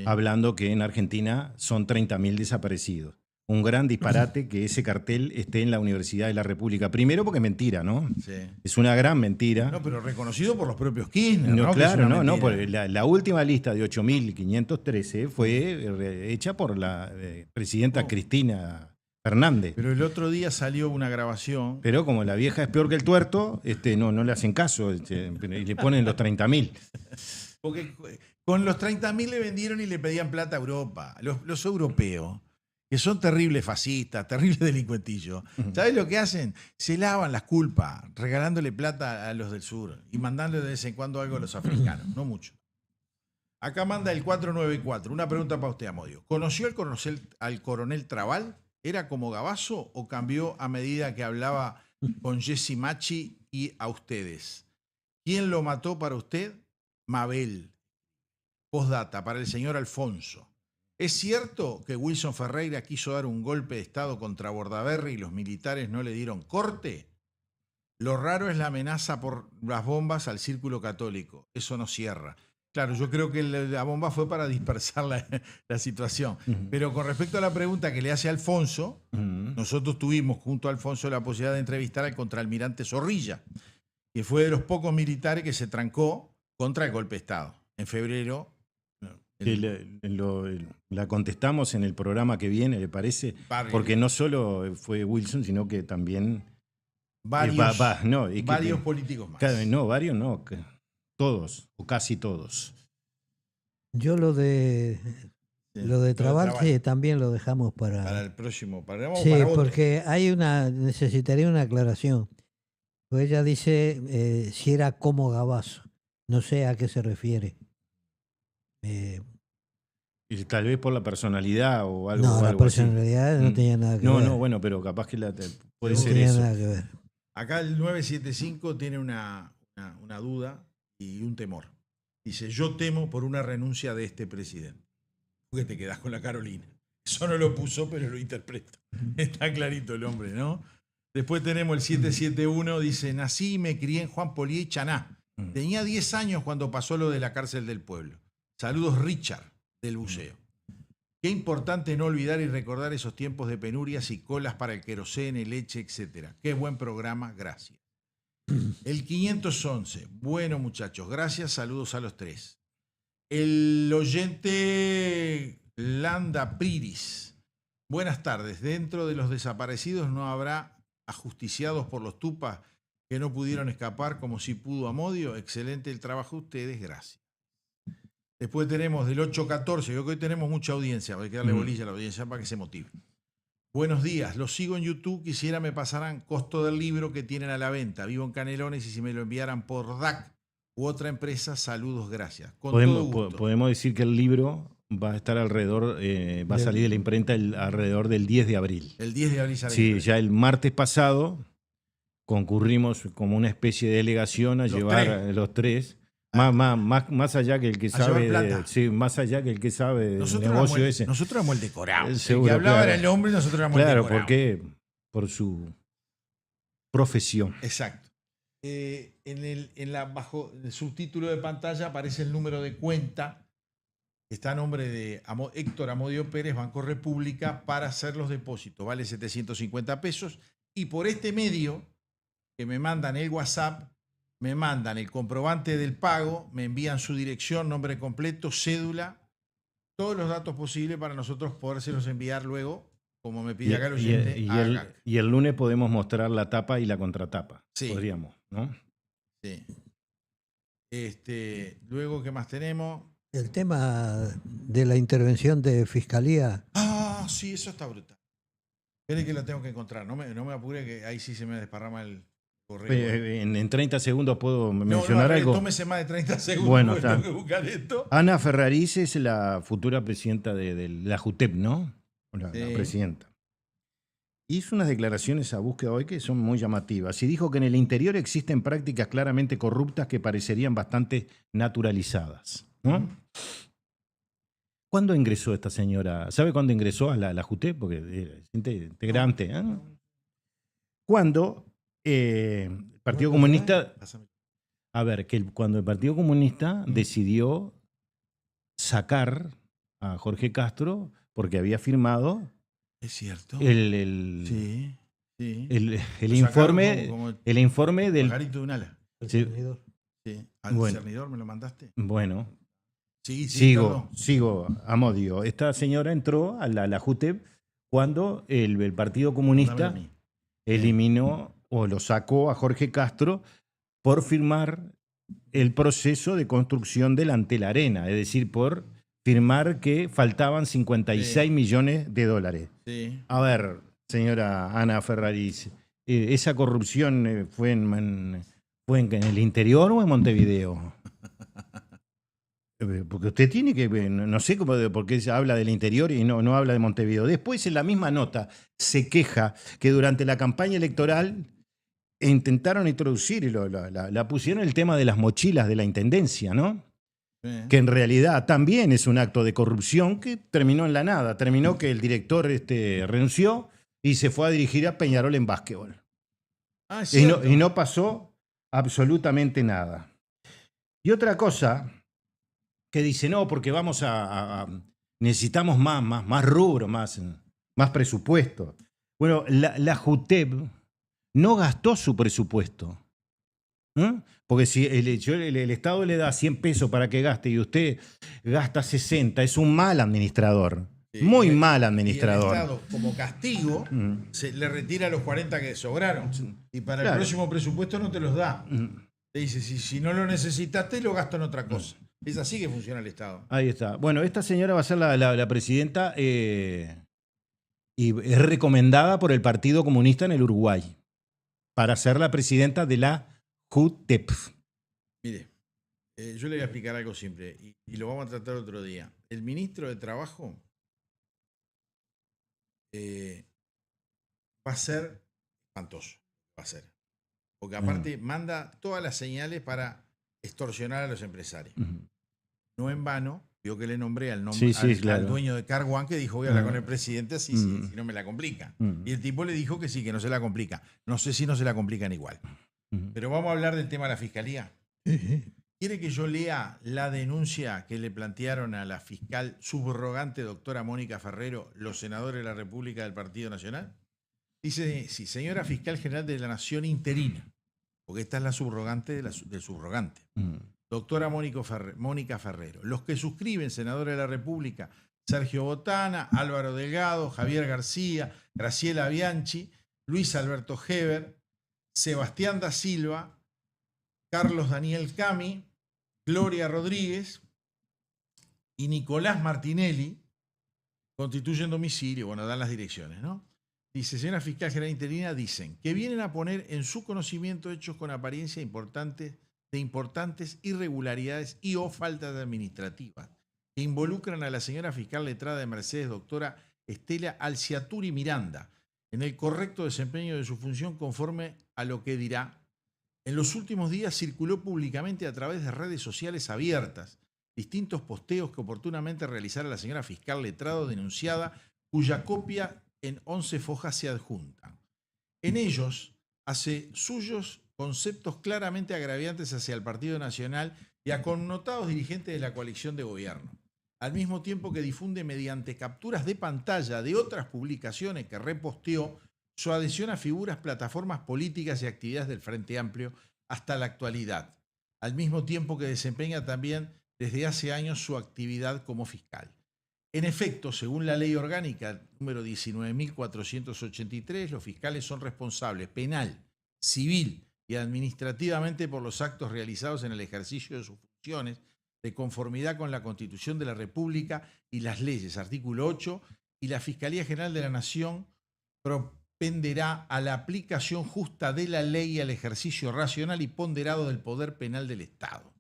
hablando que en Argentina son 30.000 desaparecidos. Un gran disparate que ese cartel esté en la Universidad de la República. Primero porque es mentira, ¿no? Sí. Es una gran mentira. No, pero reconocido por los propios Kirchner, ¿no? Claro, no. La última lista de 8.513 fue hecha por la presidenta Cristina Fernández. Pero el otro día salió una grabación. Pero como la vieja es peor que el tuerto, no le hacen caso y le ponen los 30.000. Porque con los 30.000 le vendieron y le pedían plata a Europa. Los europeos, que son terribles fascistas, terribles delincuentillos, ¿sabes lo que hacen? Se lavan las culpas regalándole plata a los del sur y mandándole de vez en cuando algo a los africanos, no mucho. Acá manda el 494. Una pregunta para usted, Amodio. ¿Conoció al coronel Trabal? ¿Era como Gabazo o cambió a medida que hablaba con Jessy Machi y a ustedes? ¿Quién lo mató para usted? Mabel. Postdata, para el señor Alfonso. ¿Es cierto que Wilson Ferreira quiso dar un golpe de Estado contra Bordaberry y los militares no le dieron corte? Lo raro es la amenaza por las bombas al círculo católico. Eso no cierra. Claro, yo creo que la bomba fue para dispersar la situación. Pero con respecto a la pregunta que le hace Alfonso, nosotros tuvimos junto a Alfonso la posibilidad de entrevistar al contraalmirante Zorrilla, que fue de los pocos militares que se trancó contra el golpe de Estado. En febrero... La contestamos en el programa que viene, ¿le parece? Porque no solo fue Wilson, sino que también... Varios políticos más. Varios no. Todos, o casi todos. Yo lo de Trabal sí, también lo dejamos para el próximo. Sí, porque necesitaría una aclaración. Pues ella dice si era como Gabazo. No sé a qué se refiere. Y tal vez por la personalidad o algo. No, o la algo personalidad así. no tenía nada que ver. No, bueno, pero capaz que puede ser tenía eso. nada que ver. Acá el 975 tiene una duda y un temor. Dice, yo temo por una renuncia de este presidente. Porque te quedás con la Carolina. Eso no lo puso, pero lo interpreto. Está clarito el hombre, ¿no? Después tenemos el 771, dice, nací y me crié en Juan Polié y Chaná. Tenía 10 años cuando pasó lo de la cárcel del pueblo. Saludos, Richard, del buceo. Qué importante no olvidar y recordar esos tiempos de penurias y colas para el querosene, leche, etc. Qué buen programa, gracias. El 511, bueno muchachos, gracias, saludos a los tres. El oyente Landa Priris, buenas tardes. Dentro de los desaparecidos no habrá ajusticiados por los tupas que no pudieron escapar como si pudo Amodio. Excelente el trabajo de ustedes, gracias. Después tenemos del 814, yo creo que hoy tenemos mucha audiencia, hay que darle bolilla a la audiencia para que se motive. Buenos días, los sigo en YouTube, quisiera me pasaran costo del libro que tienen a la venta. Vivo en Canelones y si me lo enviaran por DAC u otra empresa, saludos, gracias. Con todo gusto. Podemos decir que el libro va a estar alrededor, va a salir de la imprenta alrededor del 10 de abril. El 10 de abril sale. Sí, ya el martes pasado concurrimos como una especie de delegación a Los llevar tres. a los tres. Más allá que el que A sabe llevar plata. sí, más allá que el que sabe del Nosotros negocio éramos ese. nosotros éramos el decorado. El Seguro, que hablaba claro. era el hombre y nosotros éramos el Claro, decorado. porque por su profesión. Exacto. Bajo el subtítulo de pantalla aparece el número de cuenta que está a nombre de Héctor Amodio Pérez, Banco República, para hacer los depósitos. Vale 750 pesos. Y por este medio, que me mandan el WhatsApp, me mandan el comprobante del pago, me envían su dirección, nombre completo, cédula, todos los datos posibles para nosotros podérselos enviar luego, como me pide acá el oyente. Y el lunes podemos mostrar la tapa y la contratapa. Sí. Podríamos, ¿no? Sí. Luego, ¿qué más tenemos? El tema de la intervención de Fiscalía. Ah, sí, eso está brutal. Espere que lo tengo que encontrar. No me apure, que ahí sí se me desparrama el correo. En 30 segundos puedo mencionar algo. Tómese más de 30 segundos. Bueno, porque está. tengo que buscar esto. Ana Ferrariz es la futura presidenta de la JUTEP, ¿no? La Sí. presidenta. Hizo unas declaraciones a búsqueda hoy que son muy llamativas y dijo que en el interior existen prácticas claramente corruptas que parecerían bastante naturalizadas, ¿no? ¿Cuándo ingresó esta señora? ¿Sabe cuándo ingresó a la JUTEP? Porque es integrante. Cuando el Partido Comunista... A ver, cuando el Partido Comunista decidió sacar a Jorge Castro porque había firmado Es cierto. el Lo informe, sacaron como el informe del... pajarito de un ala. Sí, Sí. ¿Al Bueno. cernidor me lo mandaste? bueno, Sí, sigo, perdón. Amodio. Esta señora entró a la JUTEP cuando el Partido Dámelo Comunista a mí. eliminó o lo sacó a Jorge Castro por firmar el proceso de construcción del Antel Arena, es decir, por firmar que faltaban 56 millones de dólares. Sí. A ver, señora Ana Ferrariz, ¿esa corrupción fue en el interior o en Montevideo? Porque usted tiene que, no sé cómo, por qué se habla del interior y no habla de Montevideo. Después, en la misma nota, se queja que durante la campaña electoral intentaron introducir, y la pusieron el tema de las mochilas de la intendencia, ¿no? Sí. Que en realidad también es un acto de corrupción que terminó en la nada. Terminó que el director renunció y se fue a dirigir a Peñarol en básquetbol. Ah, es Y cierto. no pasó absolutamente nada. Y otra cosa que dice, no, porque vamos necesitamos más rubro, más presupuesto. Bueno, la JUTEP no gastó su presupuesto. Porque si el Estado le da 100 pesos para que gaste y usted gasta 60, es un mal administrador. Sí, Muy y el- mal Y el administrador. Estado, como castigo, se le retira los 40 que sobraron. Y para el Claro. próximo presupuesto no te los da. Te dice, si no lo necesitaste, lo gasto en otra cosa. Es así que funciona el Estado. Ahí está. Bueno, esta señora va a ser la presidenta y es recomendada por el Partido Comunista en el Uruguay para ser la presidenta de la JUTEP. Mire, yo le voy a explicar algo simple y lo vamos a tratar otro día. El ministro de Trabajo va a ser espantoso. Va a ser. Porque aparte manda todas las señales para extorsionar a los empresarios. No en vano, vio que le nombré al Claro. dueño de Car One que dijo voy a hablar con el presidente así si no me la complica. Y el tipo le dijo que sí, que no se la complica. No sé si no se la complican igual. Pero vamos a hablar del tema de la fiscalía. ¿Quiere que yo lea la denuncia que le plantearon a la fiscal subrogante doctora Mónica Ferrero, los senadores de la República del Partido Nacional? Dice, sí, señora fiscal general de la Nación interina, porque esta es la subrogante del subrogante. Doctora Mónica Ferrero. Los que suscriben, senadores de la República, Sergio Botana, Álvaro Delgado, Javier García, Graciela Bianchi, Luis Alberto Heber, Sebastián da Silva, Carlos Daniel Cami, Gloria Rodríguez y Nicolás Martinelli constituyen domicilio, bueno, dan las direcciones, ¿no? Dice, señora fiscal general interina, dicen que vienen a poner en su conocimiento hechos con apariencia de importantes irregularidades y o faltas administrativas que involucran a la señora fiscal letrada de Mercedes, doctora Estela Alciaturi Miranda, en el correcto desempeño de su función conforme a lo que dirá. En los últimos días circuló públicamente a través de redes sociales abiertas distintos posteos que oportunamente realizara la señora fiscal letrado denunciada, cuya copia en 11 fojas se adjuntan. En ellos hace suyos conceptos claramente agraviantes hacia el Partido Nacional y a connotados dirigentes de la coalición de gobierno, al mismo tiempo que difunde mediante capturas de pantalla de otras publicaciones que reposteó su adhesión a figuras, plataformas políticas y actividades del Frente Amplio hasta la actualidad, al mismo tiempo que desempeña también desde hace años su actividad como fiscal. En efecto, según la ley orgánica número 19.483, los fiscales son responsables penal, civil y administrativamente por los actos realizados en el ejercicio de sus funciones de conformidad con la Constitución de la República y las leyes, artículo 8, y la Fiscalía General de la Nación propenderá a la aplicación justa de la ley y al ejercicio racional y ponderado del poder penal del Estado.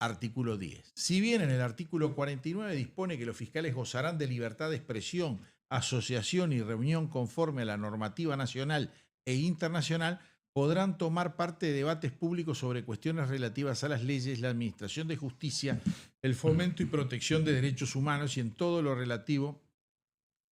Artículo 10. Si bien en el artículo 49 dispone que los fiscales gozarán de libertad de expresión, asociación y reunión conforme a la normativa nacional e internacional, podrán tomar parte de debates públicos sobre cuestiones relativas a las leyes, la administración de justicia, el fomento y protección de derechos humanos y en todo lo relativo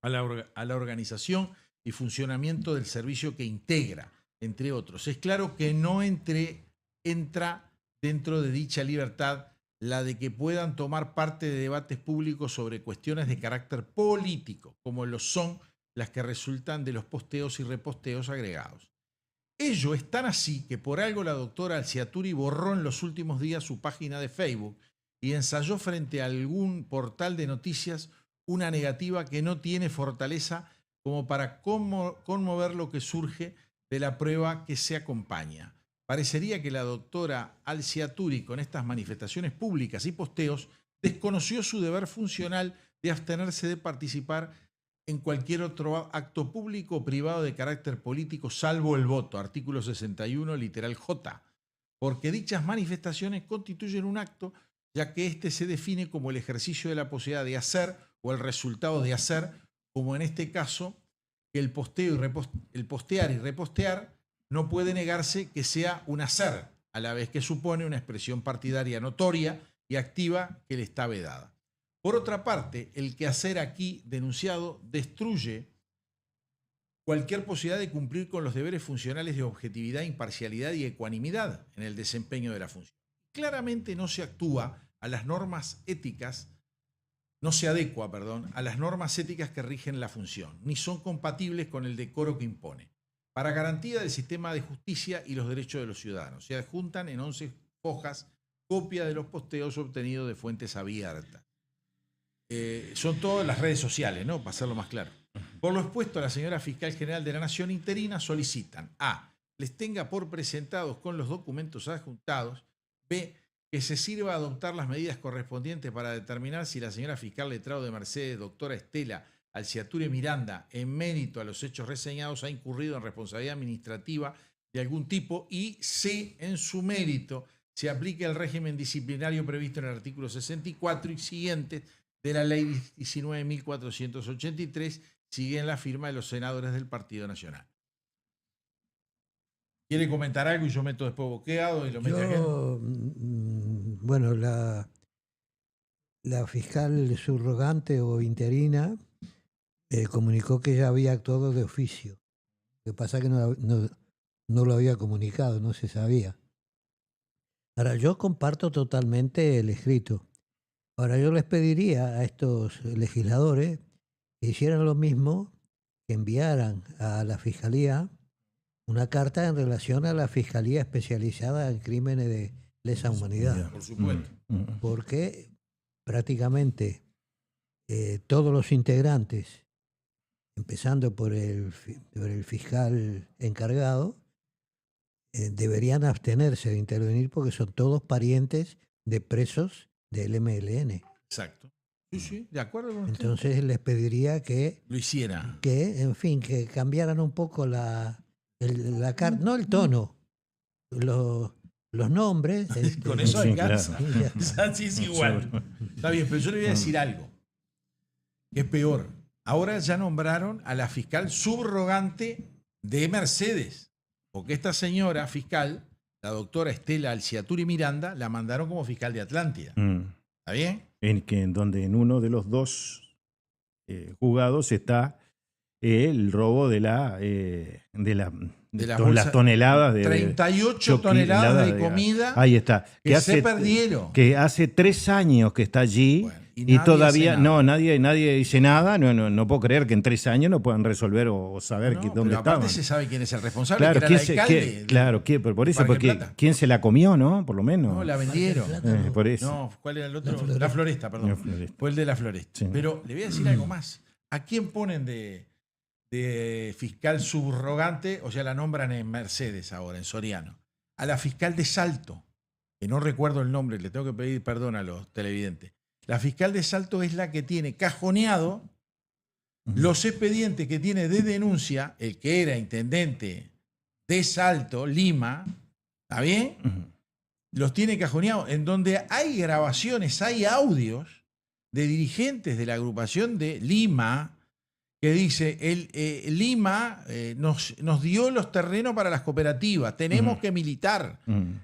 a la organización y funcionamiento del servicio que integra, entre otros. Es claro que no entra dentro de dicha libertad la de que puedan tomar parte de debates públicos sobre cuestiones de carácter político, como lo son las que resultan de los posteos y reposteos agregados. Ello es tan así que por algo la doctora Alciaturi borró en los últimos días su página de Facebook y ensayó frente a algún portal de noticias una negativa que no tiene fortaleza como para conmover lo que surge de la prueba que se acompaña. Parecería que la doctora Alciaturi, con estas manifestaciones públicas y posteos, desconoció su deber funcional de abstenerse de participar en cualquier otro acto público o privado de carácter político, salvo el voto, artículo 61, literal J, porque dichas manifestaciones constituyen un acto, ya que éste se define como el ejercicio de la posibilidad de hacer o el resultado de hacer, como en este caso, que el postear y repostear no puede negarse que sea un hacer, a la vez que supone una expresión partidaria notoria y activa que le está vedada. Por otra parte, el quehacer aquí denunciado destruye cualquier posibilidad de cumplir con los deberes funcionales de objetividad, imparcialidad y ecuanimidad en el desempeño de la función. Claramente no se adecua a las normas éticas que rigen la función, ni son compatibles con el decoro que impone. Para garantía del sistema de justicia y los derechos de los ciudadanos, se adjuntan en 11 hojas copia de los posteos obtenidos de fuentes abiertas. Son todas las redes sociales, ¿no? Para hacerlo más claro. Por lo expuesto, la señora Fiscal General de la Nación interina solicitan: A. Les tenga por presentados con los documentos adjuntados. B. Que se sirva a adoptar las medidas correspondientes para determinar si la señora Fiscal letrado de Mercedes, doctora Estela Alciaturi Miranda, en mérito a los hechos reseñados, ha incurrido en responsabilidad administrativa de algún tipo, y C. En su mérito se aplique el régimen disciplinario previsto en el artículo 64 y siguientes de la ley 19.483, sigue en la firma de los senadores del Partido Nacional. ¿Quiere comentar algo y yo meto después boqueado y lo meto aquí? Bueno, la fiscal subrogante o interina comunicó que ya había actuado de oficio. Lo que pasa es que no lo había comunicado, no se sabía. Ahora, yo comparto totalmente el escrito. Ahora, yo les pediría a estos legisladores que hicieran lo mismo, que enviaran a la Fiscalía una carta en relación a la Fiscalía especializada en crímenes de lesa humanidad. Por supuesto. Porque prácticamente todos los integrantes, empezando por el fiscal encargado, deberían abstenerse de intervenir porque son todos parientes de presos del MLN. Exacto. Sí, de acuerdo con usted. Entonces les pediría que lo hiciera. Que cambiaran un poco la carta, no el tono, los nombres. Con eso alcanza. Así es igual. Está bien, pero yo le voy a decir algo. Que es peor. Ahora ya nombraron a la fiscal subrogante de Mercedes. Porque esta señora fiscal, la doctora Estela Alciaturi Miranda, la mandaron como fiscal de Atlántida. ¿Está bien? Donde en uno de los dos juzgados está el robo de las toneladas de 38 toneladas de comida ahí está, que se perdieron. Que hace 3 años que está allí. Bueno, y todavía nadie dice nada. No puedo creer que en 3 años no puedan resolver o saber dónde aparte estaban. se sabe quién es el responsable, Claro, que era el alcalde. pero por eso, porque quién se la comió, ¿no? Por lo menos. No, la vendieron. Por eso. No, ¿cuál era el otro? La Floresta, perdón. La Floresta. Fue el de la Floresta. Sí. Pero le voy a decir algo más. ¿A quién ponen de fiscal subrogante? O sea, la nombran en Mercedes ahora, en Soriano. A la fiscal de Salto, que no recuerdo el nombre, le tengo que pedir perdón a los televidentes. La fiscal de Salto es la que tiene cajoneado los expedientes que tiene de denuncia el que era intendente de Salto, Lima, ¿está bien? Los tiene cajoneados, en donde hay grabaciones, hay audios de dirigentes de la agrupación de Lima que dice, Lima nos dio los terrenos para las cooperativas, tenemos que militar.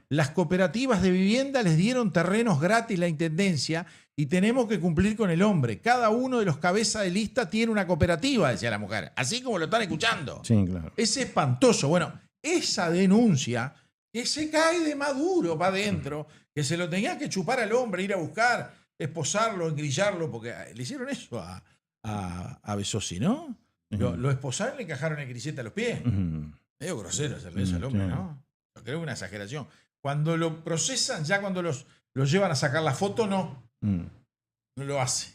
Las cooperativas de vivienda les dieron terrenos gratis la intendencia y tenemos que cumplir con el hombre. Cada uno de los cabezas de lista tiene una cooperativa, decía la mujer, así como lo están escuchando. Sí, claro. Es espantoso. Bueno, esa denuncia que se cae de Maduro para adentro, que se lo tenía que chupar al hombre, ir a buscar, esposarlo, engrillarlo, porque le hicieron eso a Besosi, ¿no? Lo esposaron y le encajaron el grisete a los pies. Medio grosero hacerle eso al hombre, ¿no? Yo creo que es una exageración. Cuando lo procesan, ya cuando los llevan a sacar la foto, no lo hace.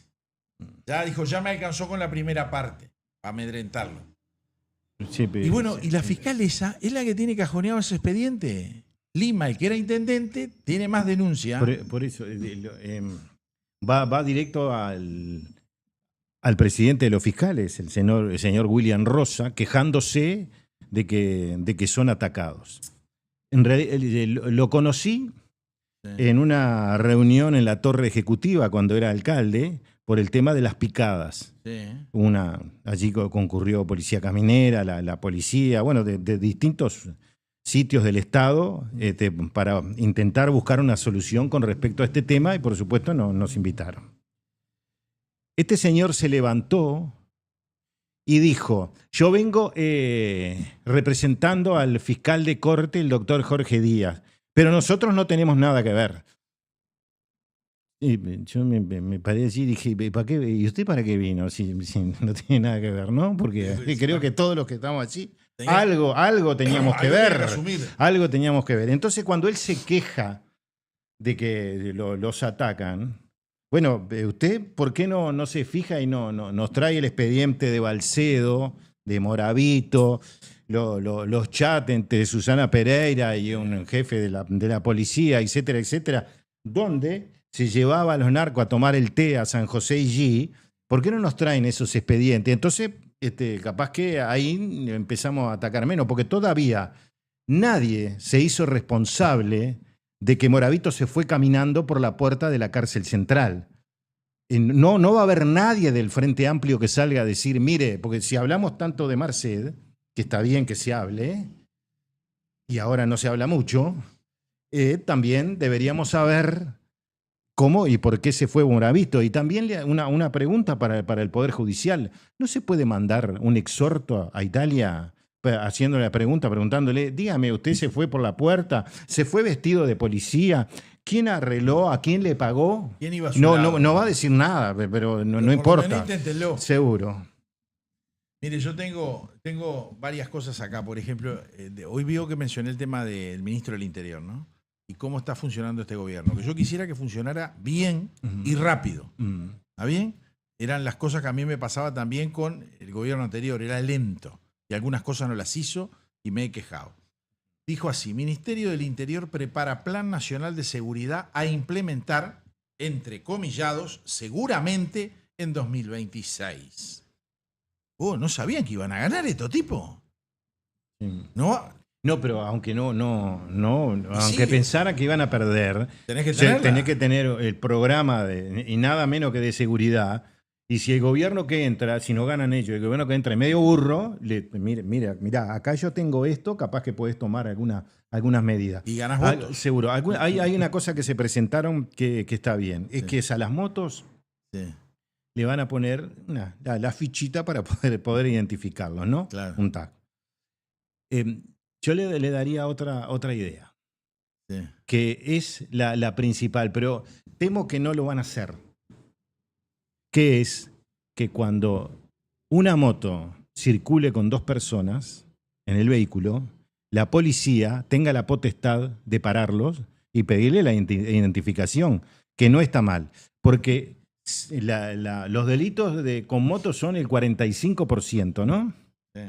Ya dijo, ya me alcanzó con la primera parte, para amedrentarlo. Sí, y bueno, y la fiscal esa es la que tiene cajoneado ese expediente. Lima, el que era intendente, tiene más denuncia. Por eso va directo al presidente de los fiscales, el señor William Rosa, quejándose de que son atacados. En realidad, lo conocí en una reunión en la Torre Ejecutiva cuando era alcalde por el tema de las picadas. Sí. Allí concurrió Policía Caminera, la policía, bueno, de distintos sitios del Estado para intentar buscar una solución con respecto a este tema y por supuesto nos invitaron. Este señor se levantó y dijo, yo vengo representando al fiscal de corte, el doctor Jorge Díaz, pero nosotros no tenemos nada que ver. Y yo me paré allí y dije, ¿para qué? ¿Y usted para qué vino? Si no tiene nada que ver, ¿no? Porque creo que todos los que estamos allí, algo teníamos que ver. Algo teníamos que ver. Entonces, cuando él se queja de que los atacan, bueno, usted, ¿por qué no se fija y no nos trae el expediente de Balcedo, de Moravito, los chats entre Susana Pereira y un jefe de la policía, etcétera, etcétera, donde se llevaba a los narcos a tomar el té a San José y G? ¿Por qué no nos traen esos expedientes? Entonces, capaz que ahí empezamos a atacar menos, porque todavía nadie se hizo responsable de que Moravito se fue caminando por la puerta de la cárcel central. No va a haber nadie del Frente Amplio que salga a decir, mire, porque si hablamos tanto de Merced, que está bien que se hable, y ahora no se habla mucho, también deberíamos saber cómo y por qué se fue Moravito. Y también una pregunta para el Poder Judicial. ¿No se puede mandar un exhorto a Italia haciéndole la pregunta, preguntándole, dígame, usted se fue por la puerta, se fue vestido de policía, ¿quién arregló? ¿A quién le pagó? ¿Quién iba a su no lado? va a decir nada, pero no importa. Inténtenlo. Seguro. Mire, yo tengo varias cosas acá. Por ejemplo, hoy veo que mencioné el tema del ministro del Interior, ¿no? Y cómo está funcionando este gobierno. Que yo quisiera que funcionara bien y rápido. ¿Está bien? Eran las cosas que a mí me pasaba también con el gobierno anterior. Era lento. Y algunas cosas no las hizo y me he quejado. Dijo así, Ministerio del Interior prepara Plan Nacional de Seguridad a implementar, entre comillados, seguramente en 2026. ¿No sabían que iban a ganar estos tipos? Sí. ¿No? No, pero aunque aunque Sí. pensara que iban a perder, Tenés que tenerla. tenés que tener el programa y nada menos que de seguridad. Y si el gobierno que entra, si no ganan ellos, el gobierno que entra es medio burro, mira, acá yo tengo esto, capaz que podés tomar algunas medidas. Y ganás votos. Seguro. Hay una cosa que se presentaron que está bien, es que a las motos Sí. le van a poner la fichita para poder identificarlos, ¿no? Claro. Un tag. Yo le daría otra idea, Sí. que es la principal, pero temo que no lo van a hacer. Que es que cuando una moto circule con 2 personas en el vehículo, la policía tenga la potestad de pararlos y pedirle la identificación, que no está mal, porque los delitos con motos son el 45%, ¿no? Sí.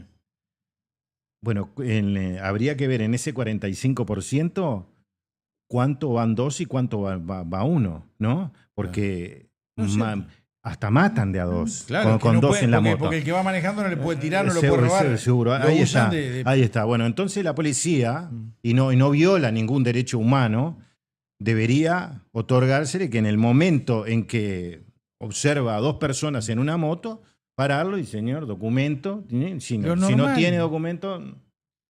Bueno, habría que ver en ese 45% cuánto van 2 y cuánto va 1, ¿no? Porque No es cierto. hasta matan de a 2 Claro, con no 2 puede, en la porque, moto. porque el que va manejando no le puede tirar, no lo Seguro, puede robar. seguro. Lo Ahí usan está, ahí está. Bueno, entonces la policía, y no viola ningún derecho humano, debería otorgársele que en el momento en que observa a 2 personas en una moto, pararlo y, señor, documento. Si Lo no normal. tiene documento,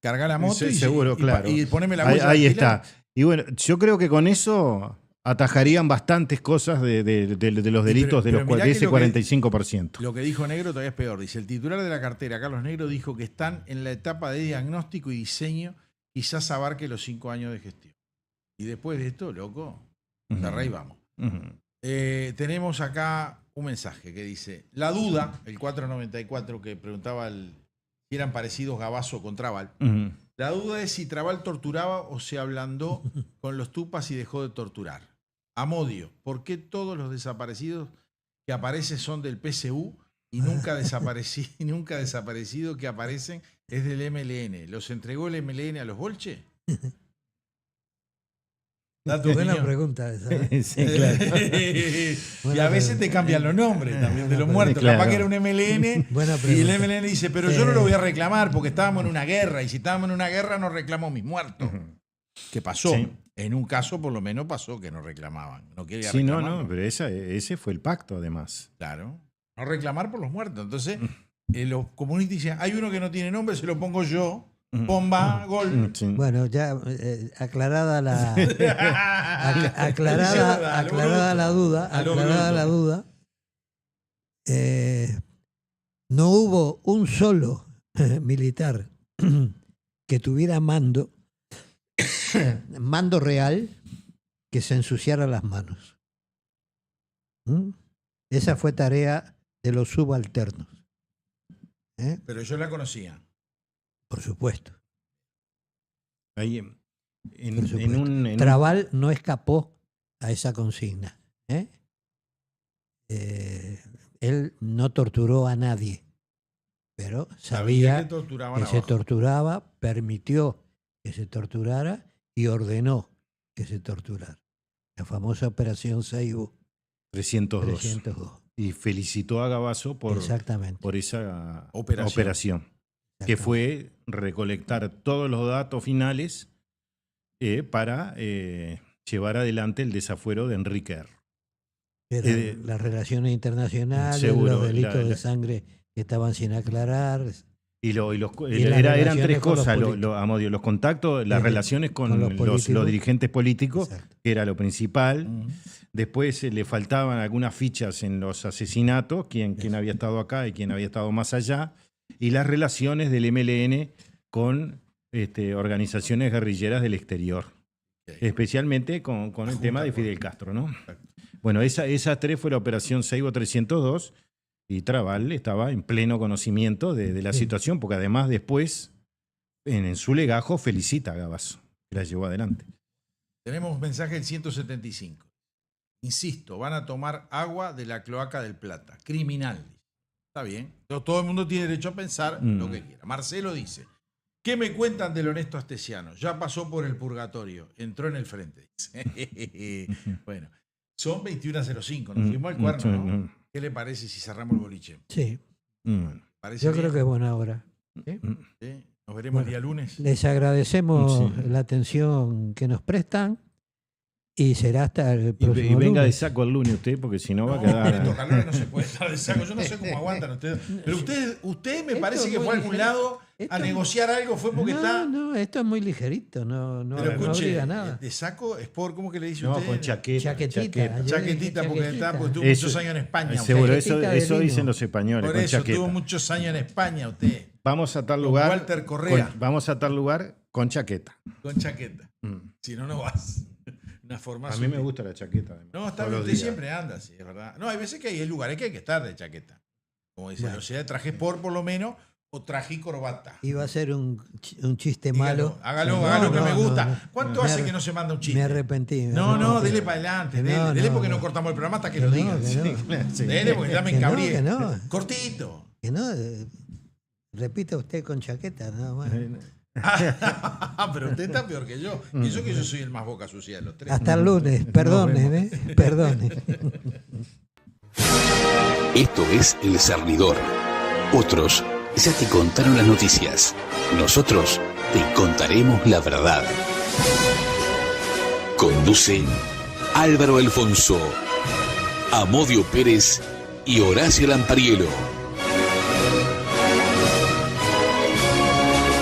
Carga la moto y, seguro, claro. y poneme la Ahí, huella. ahí dactilar. está. Y bueno, yo creo que con eso atajarían bastantes cosas de los delitos pero de mirá ese que 45%. Lo que dijo Negro todavía es peor. Dice, el titular de la cartera, Carlos Negro, dijo que están en la etapa de diagnóstico y diseño, quizás abarque los 5 años de gestión. Y después de esto, loco, cerrá y vamos. Tenemos acá un mensaje que dice, la duda, el 494 que preguntaba si eran parecidos Gabazo con Trabal, la duda es si Trabal torturaba o se ablandó con los tupas y dejó de torturar. Amodio, ¿por qué todos los desaparecidos que aparecen son del PSU y nunca desaparecido que aparecen es del MLN? ¿Los entregó el MLN a los bolches? Da tu Buena opinión. pregunta esa. ¿eh? Sí, claro. Y a veces te cambian los nombres también de los muertos. Claro. Capaz que era un MLN Buena y pregunta. el MLN dice, pero yo no lo voy a reclamar porque estábamos en una guerra y si estábamos en una guerra no reclamo mis muertos. ¿Qué pasó? Sí. En un caso por lo menos pasó que no reclamaban. No quería Sí, reclamar. no, pero ese fue el pacto además. Claro. No reclamar por los muertos. Entonces, los comunistas dicen, hay uno que no tiene nombre, se lo pongo yo. Bomba, gol. Sí. Bueno, ya aclarada la aclarada la duda, no hubo un solo militar que tuviera mando real que se ensuciara las manos. Esa fue tarea de los subalternos. Pero yo la conocía. Por supuesto. Ahí, Por supuesto. Trabal no escapó a esa consigna. Él no torturó a nadie, pero sabía que se torturaba, permitió que se torturara y ordenó que se torturara. La famosa Operación Seibo 302. Y felicitó a Gabazo por esa operación. Que fue recolectar todos los datos finales para llevar adelante el desafuero de Enrique R. Las relaciones internacionales, seguro, los delitos de sangre que estaban sin aclarar. Eran 3 cosas, Amodio, los contactos, las relaciones con los dirigentes políticos, exacto, que era lo principal. Después le faltaban algunas fichas en los asesinatos, quién había estado acá y quién había estado más allá. Y las relaciones del MLN con organizaciones guerrilleras del exterior, especialmente con el tema de Fidel Castro, ¿no? Bueno, esas 3 fue la Operación Seibo 302 y Trabal estaba en pleno conocimiento de la situación, porque además después, en su legajo, felicita a Gabazo, que la llevó adelante. Tenemos mensaje del 175. Insisto, van a tomar agua de la cloaca del Plata. Criminal. Está bien. Todo el mundo tiene derecho a pensar lo que quiera. Marcelo dice, ¿qué me cuentan del honesto Astesiano? Ya pasó por el purgatorio, entró en el frente. Bueno, son 21:05, nos fuimos al cuerno, ¿no? ¿Qué le parece si cerramos el boliche? Sí. ¿Parece Yo bien? creo que es buena hora. ¿Sí? ¿Sí? Nos veremos el día lunes. Les agradecemos Sí. la atención que nos prestan y será hasta el Y próximo venga de lunes. saco el lunes usted, porque si no va a No, quedar. Beto Calora no se puede estar de saco. Yo no sé cómo aguantan ustedes. Pero usted me Esto parece es que muy fue a algún ligero. lado Esto a es- negociar algo. Fue porque está. No, esto es muy ligerito, no Pero escuche, obliga a nada. de saco, Sport, ¿cómo que le dice No, usted? con chaqueta. Chaquetita. Yo Chaquetita, dije porque chaquetita. estuvo Eso- muchos años en España. Seguro, usted. eso, Chaquetita de eso lino. dicen los españoles, Por con eso, chaqueta. tuvo muchos años en España usted. Vamos a tal Con lugar. Walter Correa. Vamos a tal lugar con chaqueta. Con chaqueta. Mm. Si no, no vas. Una formación. A mí me gusta la chaqueta. además, No, está todos bien, los usted días. siempre anda, sí, es verdad. No, hay veces que hay lugares que hay que estar de chaqueta. Como dice, Bueno. o sea, traje Sport por lo menos, o traje corbata. Iba a ser un chiste Dígalo, malo. hágalo, No, hágalo que no, me no, gusta. no. ¿Cuánto Me hace arre- que no se manda un chiste? Me arrepentí. me No, arrepentí. dele para adelante, Que dele, no, dele no, porque no no. cortamos el programa hasta que Que lo no, digan. que Sí. no. Sí. Dele porque ya me Que no, encabrié. que no. Cortito. Que no, repita usted con chaqueta, nada más. Pero usted está peor que yo. Y eso que yo soy el más boca sucia de los tres. Hasta el lunes, perdonen, perdonen. Esto es El Cernidor. Otros ya te contaron las noticias. Nosotros te contaremos la verdad. Conducen Álvaro Alfonso, Amodio Pérez y Horacio Lampariello.